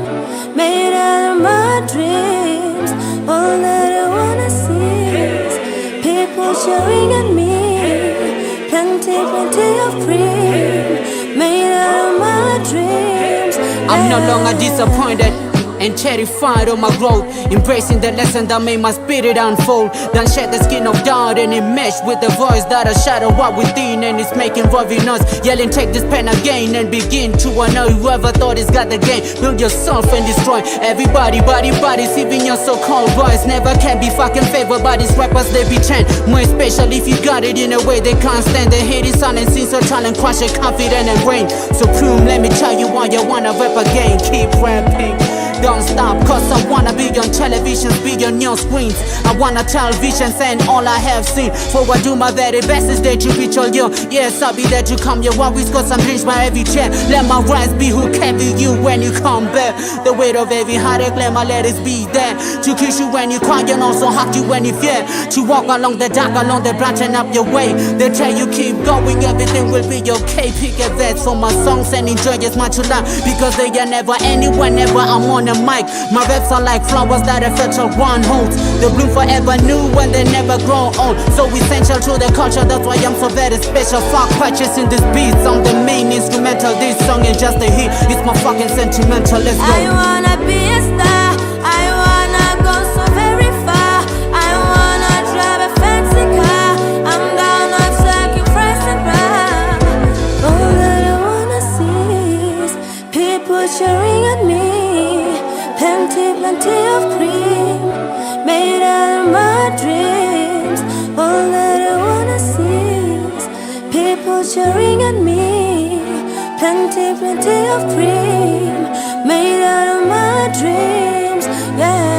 made out of my dreams. All that I wanna see is people cheering at me, plenty of cream made out of my dreams. I'm no longer disappointed and terrified of my growth, embracing the lesson that made my spirit unfold. Then shed the skin of doubt and it meshed with the voice that I shadow up within, and it's making us yelling, take this pen again and begin to unknow whoever thought he's got the game. Build yourself and destroy everybody, bodies, even your so-called boys. Never can be fucking favored by these rappers, they pretend. More especially if you got it in a way they can't stand. They hate his son and sing so talent, crush it, confident and brain. So plume, let me tell you why you wanna rap again. Keep rapping, don't stop, cause I wanna be on televisions, be on your screens. I wanna tell visions and all I have seen. For I do my very best is there to reach all you. Yes, I'll be there to come your worries, cause I'm drenched by every chair. Let my rhymes be who carry you when you come back. The weight of every heartache, let my letters be there. To kiss you when you cry and also hug you when you fear. To walk along the dark, along the branch and up your way. They tell you keep going, everything will be okay. Pick a vet for my songs and enjoy as much as love, because they are never ending whenever I'm on the mic. My raps are like flowers that a fertile one holds. They bloom forever new when they never grow old. So essential to the culture, that's why I'm so very special. Fuck purchasing this beats, I'm the main instrumental. This song ain't just a hit, it's my fucking sentimental. Let's go. I wanna be a star, I wanna go so very far, I wanna drive a fancy car, I'm down of sacrificing bra. All that I wanna see is people cheering at me, plenty of cream made out of my dreams. All that I wanna see is people cheering at me. Plenty of cream made out of my dreams. Yeah.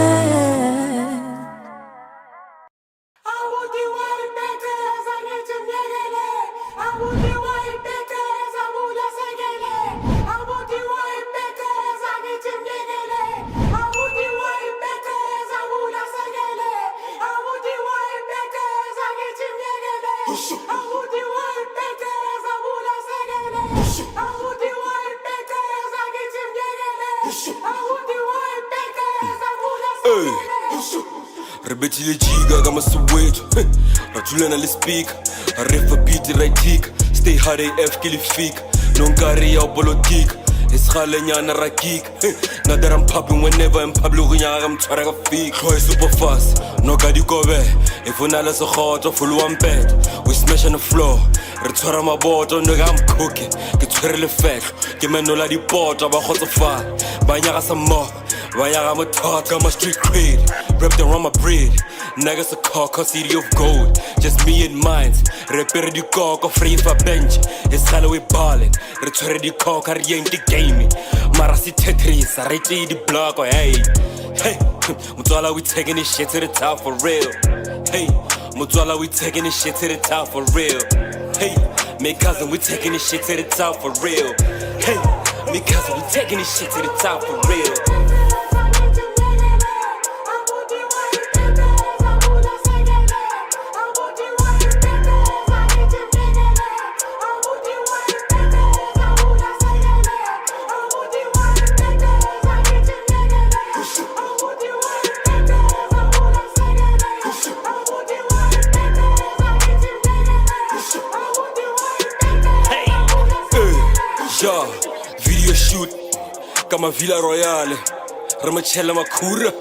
Rebeti le jiga kama Soweto Rajulana le speak Arifa beat raitika Stay hard AF kilifika Nongari ya politika Iskhale nyana rakik Now that I'm popping whenever I'm public I'm trying to fake Khoi super fast No gadi kobe If unala so hot full one bed We smash on the floor Retwara maboto nigga I'm cooking Ke tshwere le fetlo Ke menola di poto ba khotsa fa Ba nyaga some more I'm a talk, got my street cred Wrapped around my bread Niggas a car, city of gold Just me and mine Repere di coco, free for bench It's Halloween ballin' Retore di coco, rieng di gaming Marasi Tetris, I rate the block, oh hey Hey, Mutwala we taking this shit to the top for real Hey, Mutwala we taking this shit to the top for real Hey, me cousin we taking this shit to the top for real Hey, me cousin we taking this shit to the top for real Video shoot, kama Villa Royale, Ramachella Makura.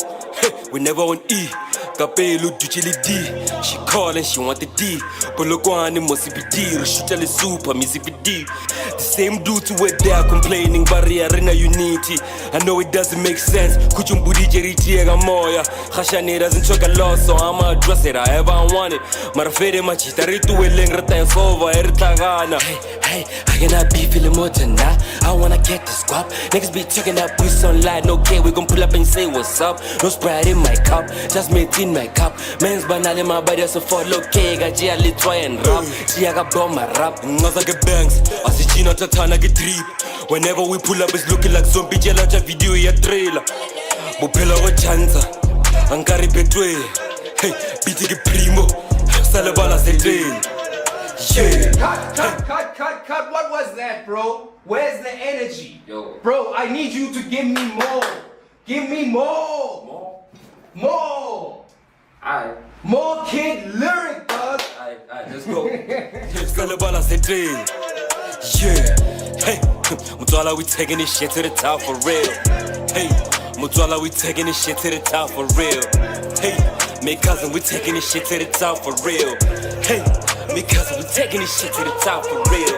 We never on E. Kapelo Ducheli D. She call and she want the D. Polokwane must be D. Shoot le super music D. The same dudes who were there complaining barrier in a unity. I know it doesn't make sense. Kuchumbudi jeriti ega moya. Khashani doesn't talk a lot, so I'ma address it however I want it. Marafere machita ritu weleng rata sova eritagana. Hey, I cannot be feeling more tonight. I wanna get this guap. Niggas be checking out we sunlight. Okay, we gon' pull up and say what's up. No Sprite in my cup, just made in my cup. Men's banal in my body, so for okay, got jelly try and rap. See, I got bomb my rap. Ngaza get bangs, I see Gina Tatana get trip. Whenever we pull up, it's looking like zombie jela video ya trailer. Bupela wa chanza, Ankari betwe. Hey, biti ke primo, salabala se train. Yeah. Cut. What was that, bro? Where's the energy? Yo. Bro, I need you to give me more. Give me more. More. Alright. More kid lyric, dog. Alright, let's go. Salabala se train. Yeah. Hey, Mutwala we taking this shit to the top for real. Hey, Mutwala we taking this shit to the top for real. Hey, me cousin we taking this shit to the top for real. Hey, me cousin we taking this shit to the top for real.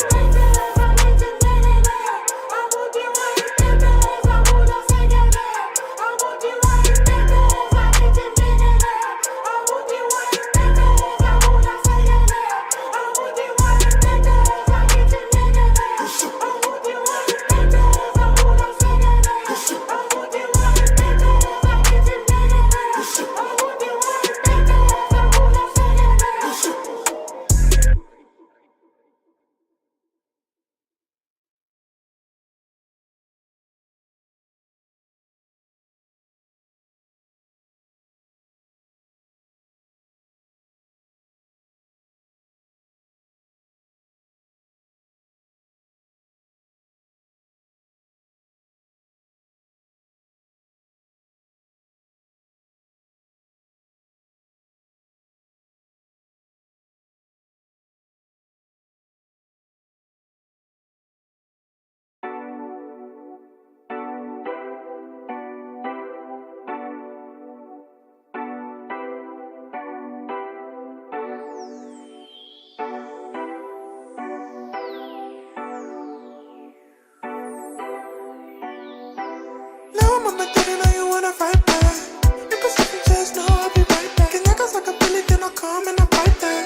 Come and I bite that.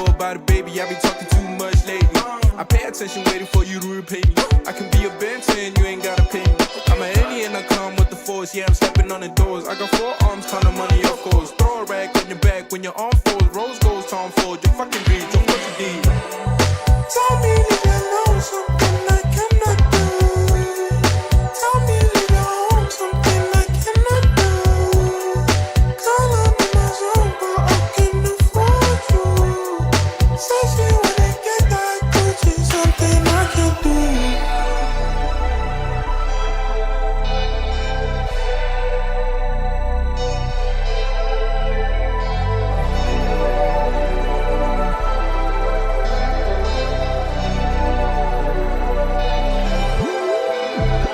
know about it, baby. I be talking too much lately. I pay attention, waiting for you to repay me. I can be a Benton, you ain't gotta pay me. I'm an alien, I come with the force. Yeah, I'm stepping on the doors. I got 4 arms, ton of money, of course. Throw a rag on your back when you're on 4.